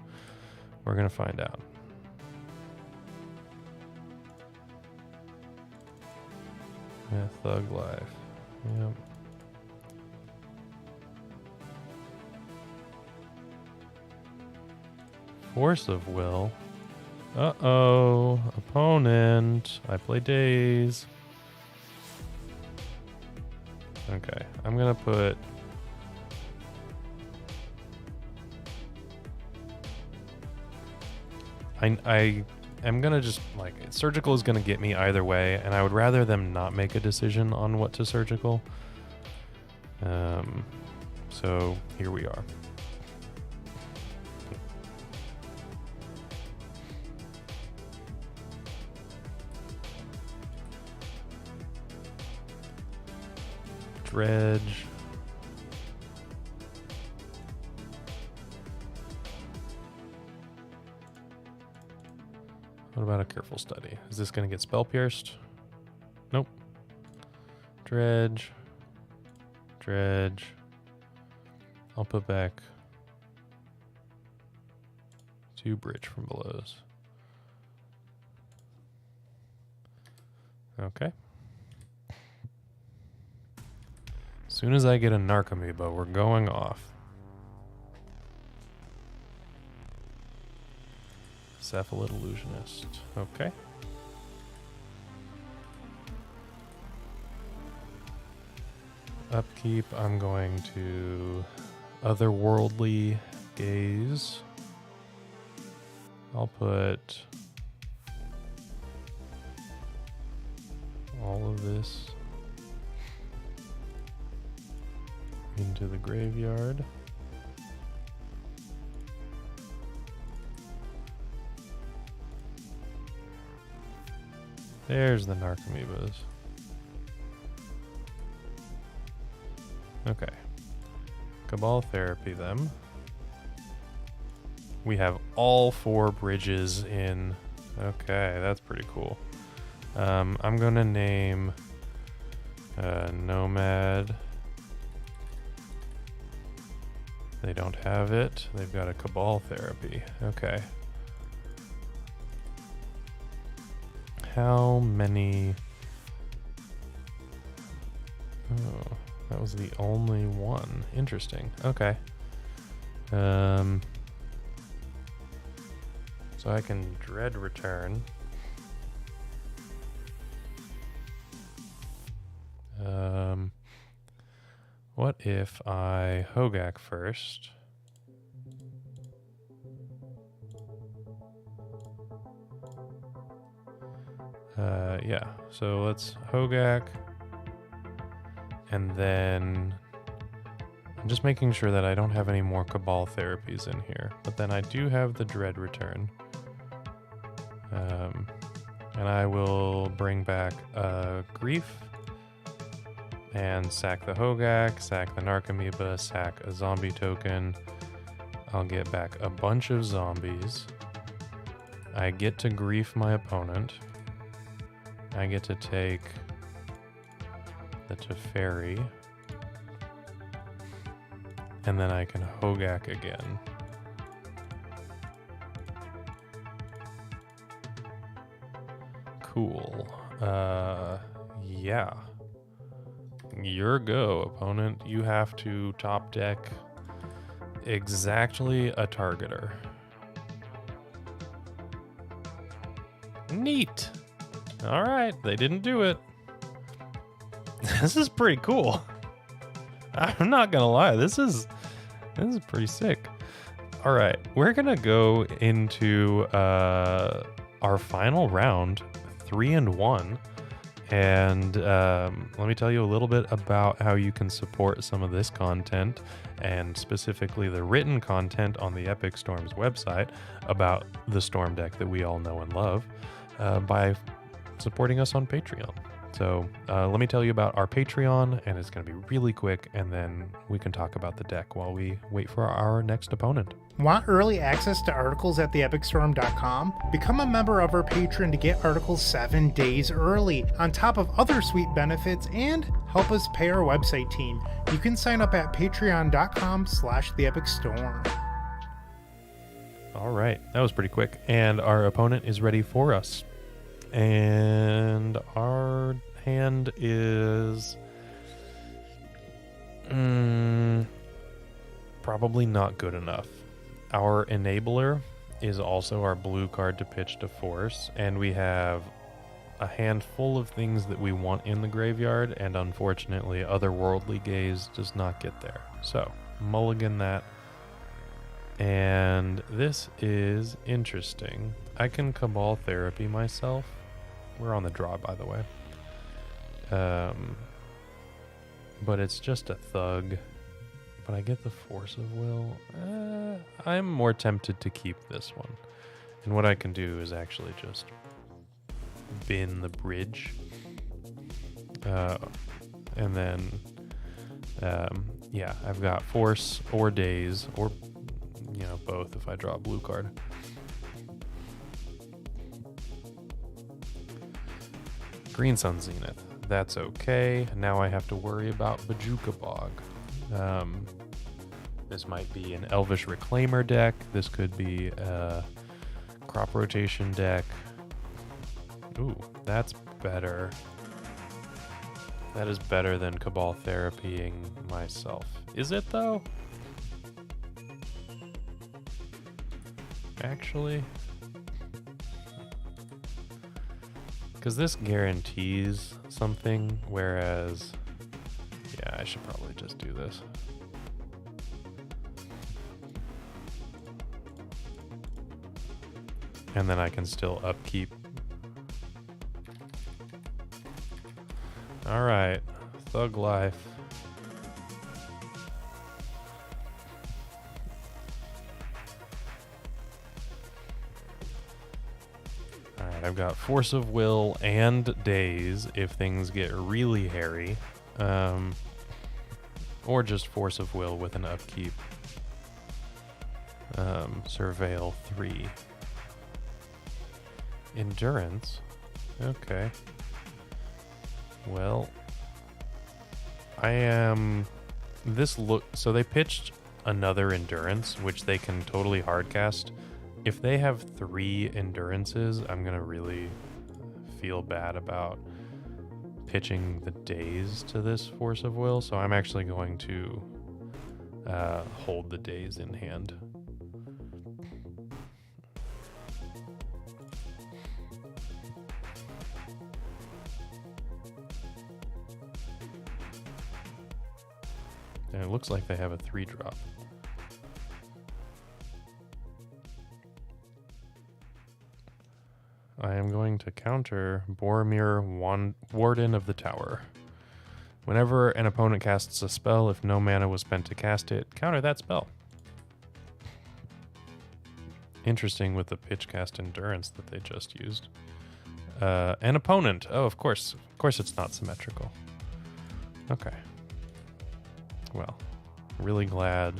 We're going to find out. Yeah, Thug Life. Yep. Force of Will. Uh-oh. Opponent. I play Daze. Okay. I'm going to put... I'm going to just, like, surgical is going to get me either way, and I would rather them not make a decision on what to surgical. So here we are. Dredge. What about a careful study? Is this going to get spell pierced? Nope. Dredge. Dredge. I'll put back 2 bridge from belows. Okay. As soon as I get a Narcomoeba, we're going off. Cephalid Illusionist. Okay. Upkeep, I'm going to Otherworldly Gaze. I'll put all of this into the graveyard. There's the Narcomoebas. Okay. Cabal Therapy them. We have all 4 bridges in. Okay, that's pretty cool. I'm going to name Nomad. They don't have it. They've got a Cabal Therapy. Okay. How many? Oh, that was the only one. Interesting. Okay. So I can Dread Return. What if I Hogak first? Yeah, so let's Hogak, and then I'm just making sure that I don't have any more Cabal therapies in here. But then I do have the Dread Return. And I will bring back Grief. And sack the Hogak, sack the Narcomoeba, sack a zombie token. I'll get back a bunch of zombies. I get to Grief my opponent. I get to take the Teferi. And then I can Hogak again. Cool. Yeah. Your go, opponent. You have to top deck exactly a targeter. Neat. All right, they didn't do it. This is pretty cool. I'm not gonna lie, this is pretty sick. All right, we're gonna go into our final round, 3-1. And let me tell you a little bit about how you can support some of this content, and specifically the written content on the Epic Storms website about the Storm deck that we all know and love by supporting us on Patreon. So let me tell you about our Patreon, and it's going to be really quick, and then we can talk about the deck while we wait for our next opponent. Want early access to articles at theepicstorm.com? Become a member of our Patreon to get articles 7 days early, on top of other sweet benefits, and help us pay our website team. You can sign up at patreon.com/theepicstorm. All right, that was pretty quick, and our opponent is ready for us. And our hand is probably not good enough. Our enabler is also our blue card to pitch to force, and we have a handful of things that we want in the graveyard, and unfortunately Otherworldly Gaze does not get there. So mulligan that. And this is interesting. I can Cabal Therapy myself. We're on the draw, by the way. But it's just a thug. But I get the Force of Will. I'm more tempted to keep this one. And what I can do is actually just bin the bridge. And then, yeah, I've got Force or Daze, or, you know, both if I draw a blue card. Green Sun Zenith. That's okay. Now I have to worry about Bajuka Bog. This might be an Elvish Reclaimer deck. This could be a Crop Rotation deck. Ooh, that's better. That is better than Cabal Therapying myself. Is it, though? Actually? Because this guarantees something, whereas... yeah, I should probably just do this. And then I can still upkeep. Alright, Thug Life. Alright, I've got Force of Will and Daze if things get really hairy. Or just Force of Will with an upkeep. Surveil 3. Endurance? Okay. Well, I am... So they pitched another Endurance, which they can totally hardcast. If they have 3 Endurances, I'm going to really feel bad about pitching the Daze to this Force of Will, so I'm actually going to hold the Daze in hand. And it looks like they have a 3-drop. I am going to counter Boromir, Warden of the Tower. Whenever an opponent casts a spell, if no mana was spent to cast it, counter that spell. Interesting with the pitch cast endurance that they just used. An opponent. Oh, of course. Of course it's not symmetrical. Okay. Well, really glad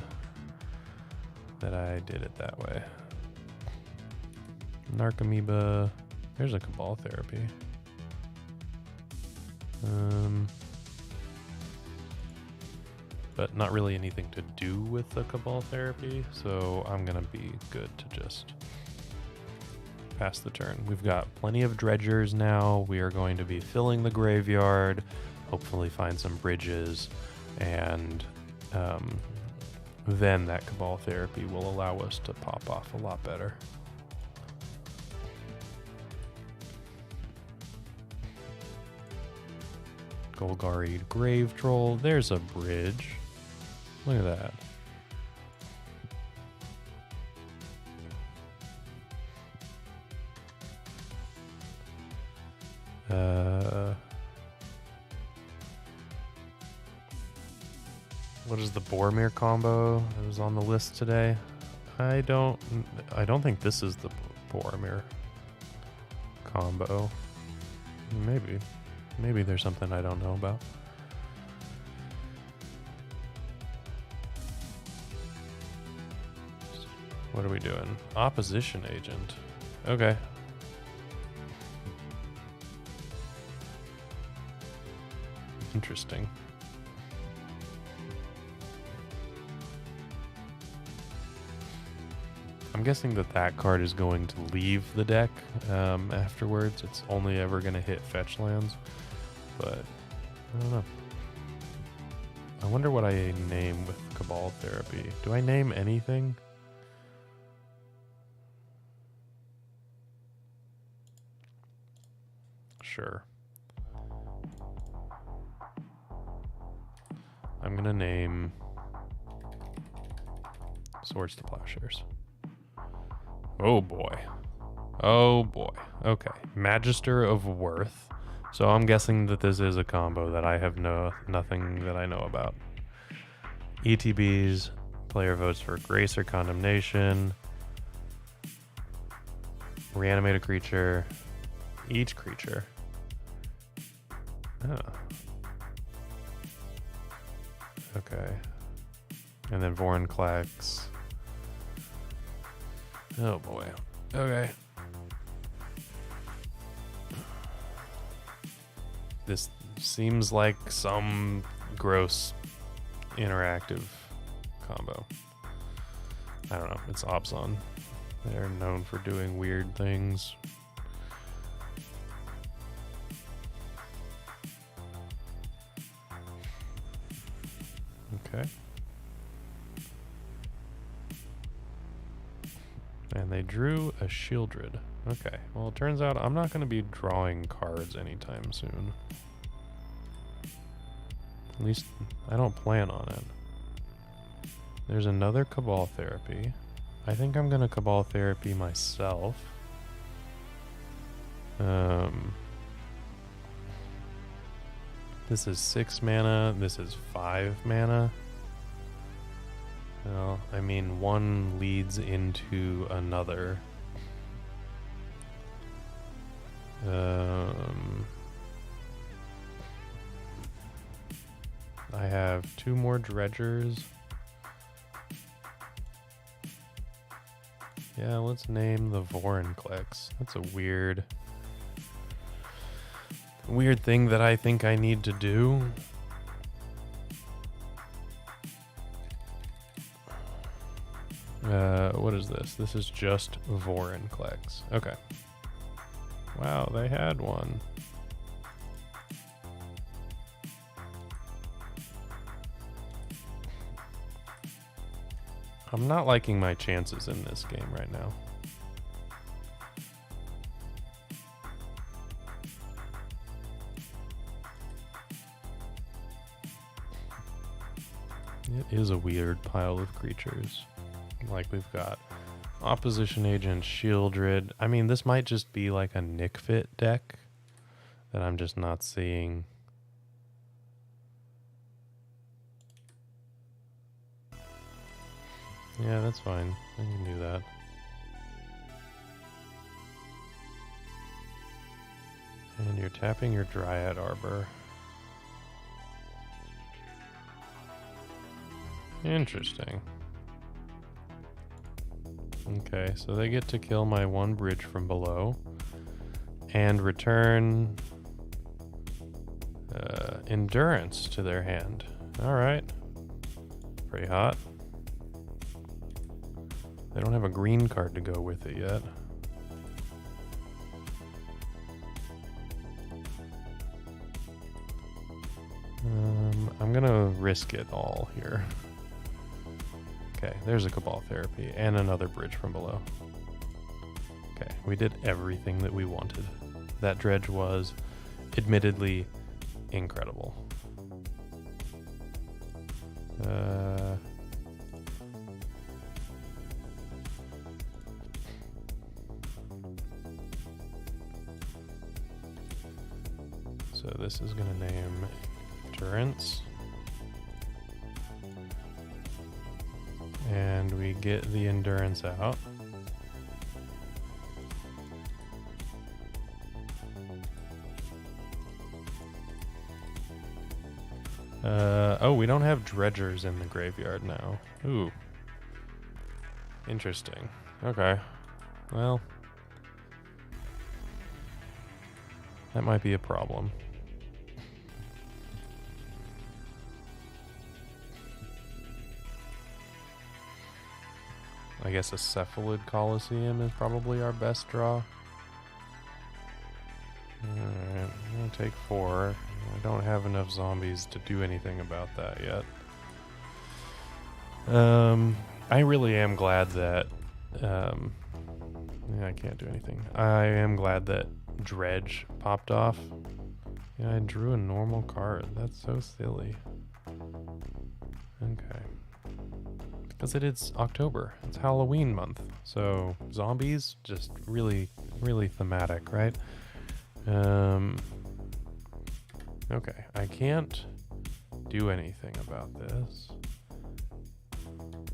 that I did it that way. Narcomoeba. There's a Cabal Therapy. But not really anything to do with the Cabal Therapy, so I'm gonna be good to just pass the turn. We've got plenty of dredgers now. We are going to be filling the graveyard, hopefully find some bridges, and then that Cabal Therapy will allow us to pop off a lot better. Golgari Grave Troll. There's a bridge. Look at that. What is the Boromir combo that was on the list today? I don't think this is the Boromir combo. Maybe there's something I don't know about. What are we doing? Opposition agent. Okay. Interesting. I'm guessing that card is going to leave the deck afterwards. It's only ever going to hit fetch lands. But I don't know. I wonder what I name with Cabal Therapy. Do I name anything? Sure. I'm gonna name Swords to Plowshares. Oh boy. Oh boy. Okay. Magister of Worth. So I'm guessing that this is a combo that I have nothing that I know about. ETBs, player votes for Grace or Condemnation. Reanimate a creature. Each creature. Oh. Okay. And then Vorinclex. Oh boy. Okay. This seems like some gross interactive combo. I don't know. It's Abzan. They're known for doing weird things. Okay. And they drew a Shieldred. Okay. Well, it turns out I'm not going to be drawing cards anytime soon. At least I don't plan on it. There's another Cabal Therapy. I think I'm going to Cabal Therapy myself. This is 6 mana. This is 5 mana. Well, I mean, one leads into another. I have 2 more dredgers. Yeah, let's name the Vorinclex. That's a weird thing that I think I need to do. What is this? This is just Vorinclex. Okay. Wow, they had one. I'm not liking my chances in this game right now. It is a weird pile of creatures. Like, we've got Opposition Agent, Shieldred. I mean, this might just be like a Nick Fit deck that I'm just not seeing. Yeah, that's fine. I can do that. And you're tapping your Dryad Arbor. Interesting. Okay, so they get to kill my one bridge from below and return endurance to their hand. Alright. Pretty hot. They don't have a green card to go with it yet. I'm gonna risk it all here. Okay, there's a Cabal Therapy and another bridge from below. Okay, we did everything that we wanted. That dredge was admittedly incredible. So this is gonna name Endurance. And we get the Endurance out. Oh, we don't have dredgers in the graveyard now. Ooh. Interesting. Okay. Well, that might be a problem. I guess a Cephalid Coliseum is probably our best draw. Alright, I'm gonna take 4. I don't have enough zombies to do anything about that yet. I really am glad that... yeah, I can't do anything. I am glad that Dredge popped off. Yeah, I drew a normal card. That's so silly. Okay. Because it is October. It's Halloween month. So zombies, just really, really thematic, right? Okay, I can't do anything about this.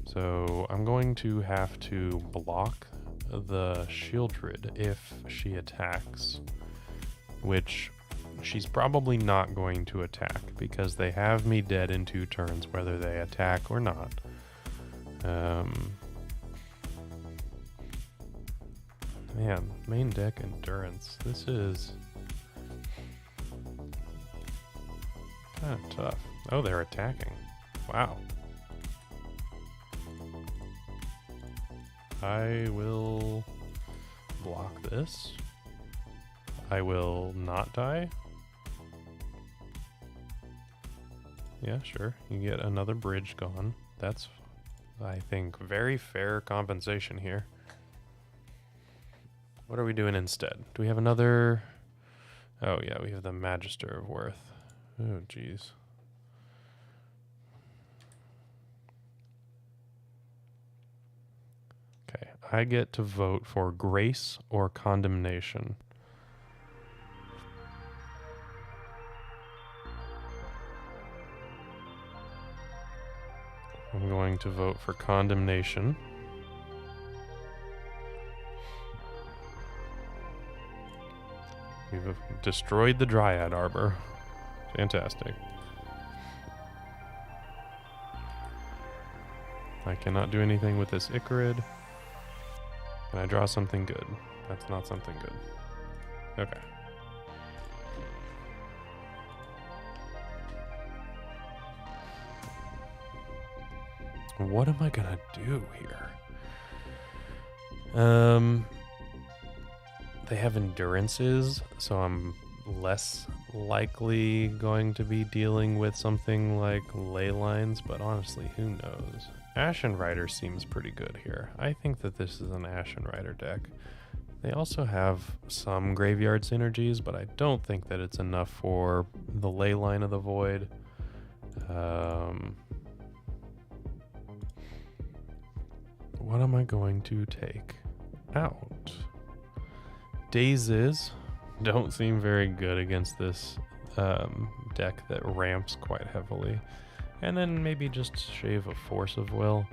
So I'm going to have to block the Shieldred if she attacks, which she's probably not going to attack because they have me dead in 2 turns whether they attack or not. Man, main deck Endurance. This is kind of tough. Oh, they're attacking. Wow. I will block this. I will not die. Yeah, sure. You get another bridge gone. That's, I think, very fair compensation here. What are we doing instead? Do we have another... Oh, yeah, we have the Magister of Worth. Oh, jeez. Okay, I get to vote for Grace or Condemnation. I'm going to vote for Condemnation. We've destroyed the Dryad Arbor. Fantastic. I cannot do anything with this Icarid. Can I draw something good? That's not something good. Okay. What am I gonna do here? They have endurances, so I'm less likely going to be dealing with something like ley lines, but honestly, who knows? Ashen Rider seems pretty good here. I think that this is an Ashen Rider deck. They also have some graveyard synergies, but I don't think that it's enough for the ley line of the void. What am I going to take out? Dazes don't seem very good against this deck that ramps quite heavily. And then maybe just shave a Force of Will.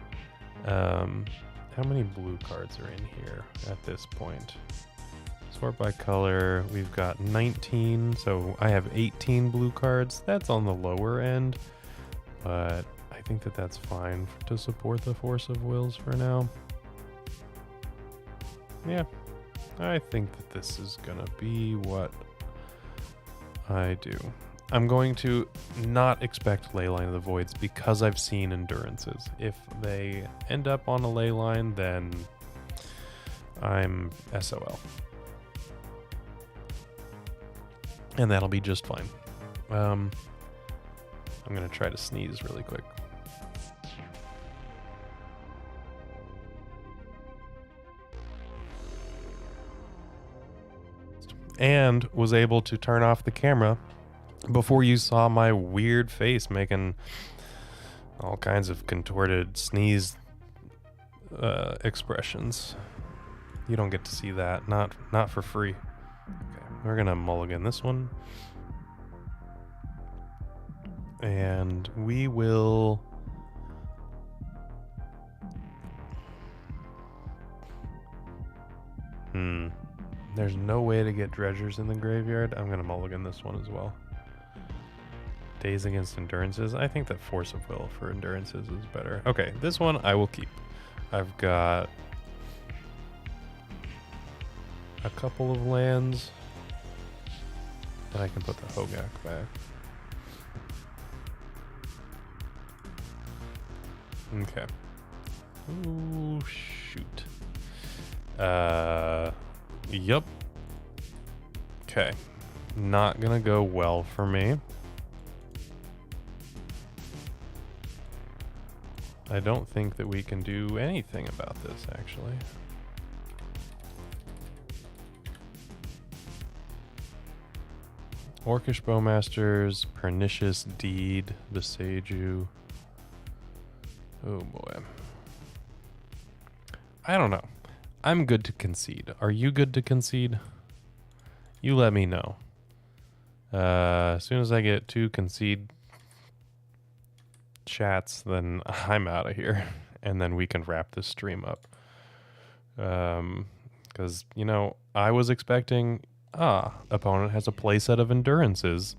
How many blue cards are in here at this point? Sort by color, we've got 19, so I have 18 blue cards. That's on the lower end, but I think that that's fine to support the Force of Wills for now. Yeah, I think that this is gonna be what I do. I'm going to not expect Leyline of the Voids because I've seen Endurances. If they end up on a Leyline, then I'm SOL. And that'll be just fine. I'm going to try to sneeze really quick. And was able to turn off the camera before you saw my weird face making all kinds of contorted sneeze expressions. You don't get to see that, not for free. Okay, we're gonna mulligan this one, and we will there's no way to get dredgers in the graveyard. I'm gonna mulligan this one as well. Days against endurances. I think that Force of Will for endurances is better. Okay, this one I will keep. I've got a couple of lands, and I can put the Hogak back. Okay. Ooh, shoot. Yup. Okay. Not gonna go well for me. I don't think that we can do anything about this, actually. Orcish Bowmasters, Pernicious Deed, Beseiju. Oh boy. I don't know. I'm good to concede. Are you good to concede? You let me know. As soon as I get 2 concede chats, then I'm out of here. And then we can wrap this stream up. Because, you know, I was expecting... opponent has a playset of endurances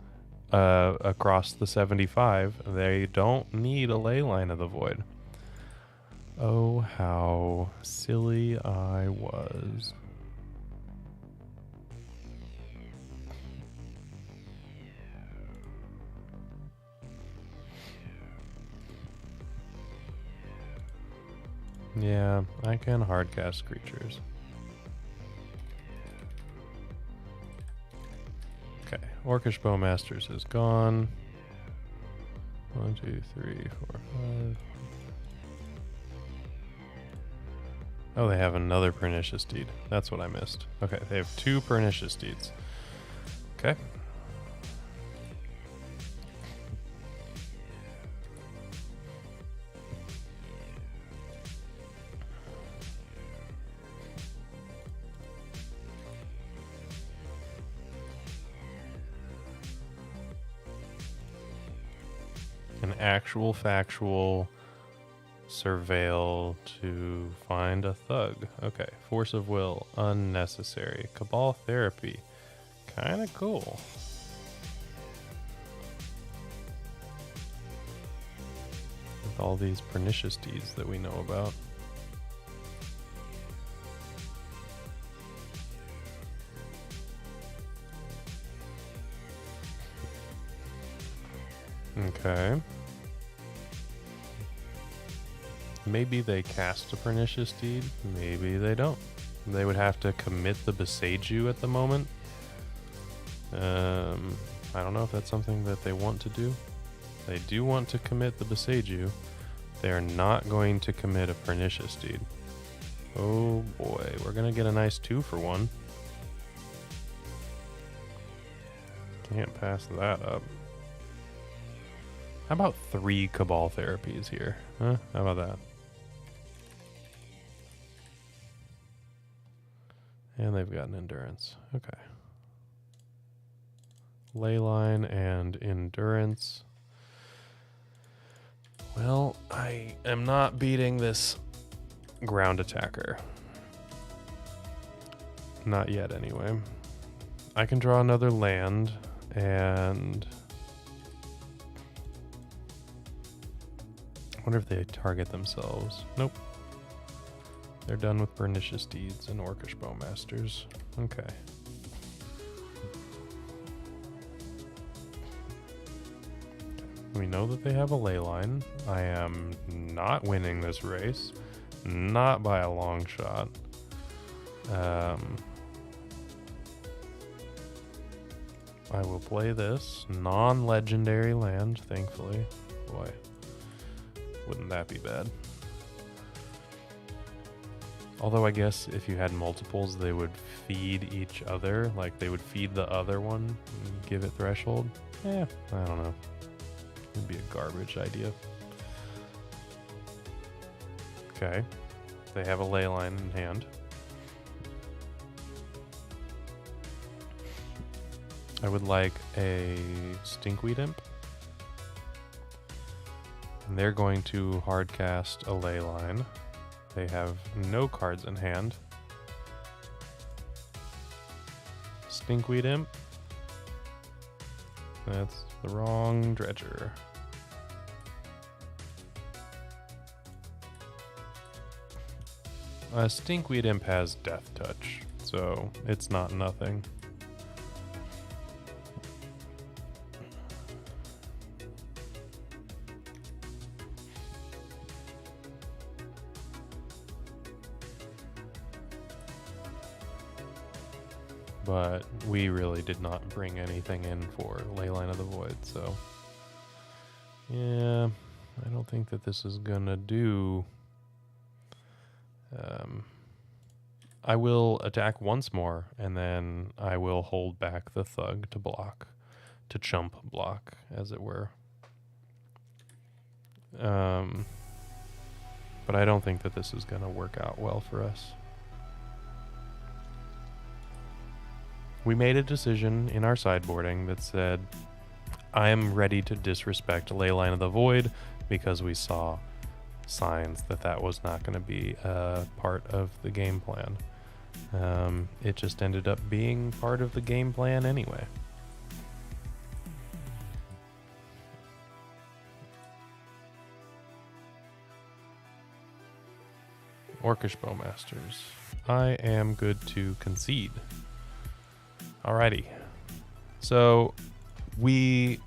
across the 75. They don't need a Leyline of the Void. Oh, how silly I was. Yeah, I can hardcast creatures. Okay, Orcish Bowmasters is gone. 1, 2, 3, 4, 5. Oh, they have another Pernicious Deed. That's what I missed. Okay, they have 2 Pernicious Deeds. Okay. An actual factual surveil to find a thug. Okay, Force of Will, unnecessary. Cabal Therapy, kind of cool. With all these Pernicious Deeds that we know about. Okay. Maybe they cast a Pernicious Deed. Maybe they don't. They would have to commit the Beseiju at the moment. I don't know if that's something that they want to do. They do want to commit the Beseiju. They are not going to commit a Pernicious Deed. Oh boy, we're going to get a nice 2-for-1. Can't pass that up. How about 3 Cabal Therapies here? Huh? How about that? And they've got an Endurance. Okay. Leyline and Endurance. Well, I am not beating this ground attacker. Not yet, anyway. I can draw another land, and I wonder if they target themselves. Nope. They're done with Pernicious Deeds and Orcish Bowmasters. Okay. We know that they have a ley line. I am not winning this race. Not by a long shot. I will play this non-legendary land, thankfully. Boy, wouldn't that be bad? Although I guess if you had multiples, they would feed each other. Like they would feed the other one and give it threshold. I don't know. It'd be a garbage idea. Okay. They have a ley line in hand. I would like a Stinkweed Imp. And they're going to hardcast a ley line. They have no cards in hand. Stinkweed Imp. That's the wrong dredger. Stinkweed Imp has Death Touch, so it's not nothing. But we really did not bring anything in for Leyline of the Void, so yeah, I don't think that this is gonna do. I will attack once more, and then I will hold back the Thug to block, to chump block, as it were. But I don't think that this is gonna work out well for us. We made a decision in our sideboarding that said, I am ready to disrespect Leyline of the Void because we saw signs that that was not going to be a part of the game plan. It just ended up being part of the game plan anyway. Orcish Bowmasters. I am good to concede. Alrighty. So we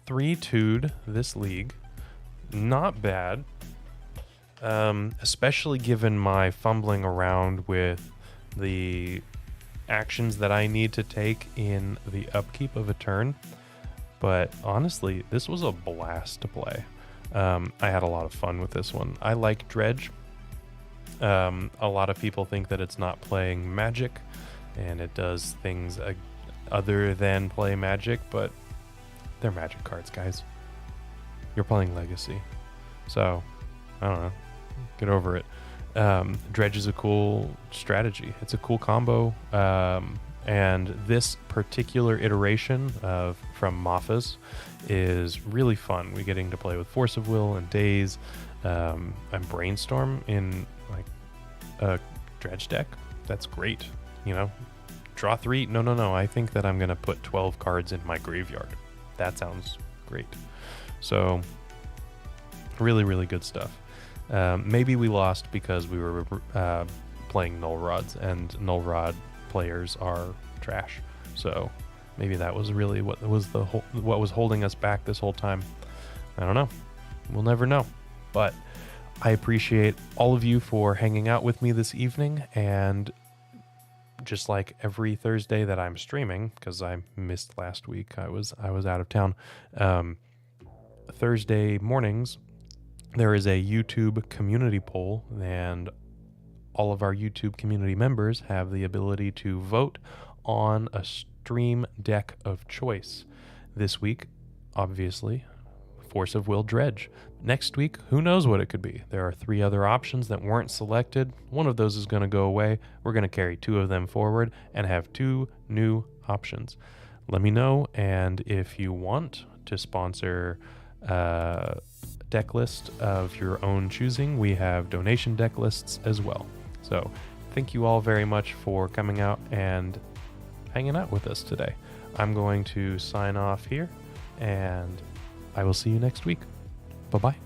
3-2'd this league. Not bad. Especially given my fumbling around with the actions that I need to take in the upkeep of a turn. But honestly, this was a blast to play. I had a lot of fun with this one. I like Dredge. A lot of people think that it's not playing Magic, and it does things other than play Magic, but they're Magic cards, guys. You're playing Legacy. So, I don't know. Get over it. Dredge is a cool strategy. It's a cool combo. And this particular iteration from Mahfuz is really fun. We're getting to play with Force of Will and Daze and Brainstorm in like a Dredge deck. That's great. You know, draw 3. No. I think that I'm going to put 12 cards in my graveyard. That sounds great. So, really, really good stuff. Maybe we lost because we were playing Null Rods, and Null Rod players are trash. So maybe that was really what was holding us back this whole time. I don't know. We'll never know. But I appreciate all of you for hanging out with me this evening, and just like every Thursday that I'm streaming, because I missed last week, I was out of town. Thursday mornings, there is a YouTube community poll, and all of our YouTube community members have the ability to vote on a stream deck of choice. This week, obviously, Force of Will Dredge. Next week, who knows what it could be. There are 3 other options that weren't selected. One of those is going to go away. We're going to carry 2 of them forward and have 2 new options. Let me know, and if you want to sponsor deck list of your own choosing, we have donation deck lists as well. So thank you all very much for coming out and hanging out with us today. I'm going to sign off here, and I will see you next week. Bye-bye.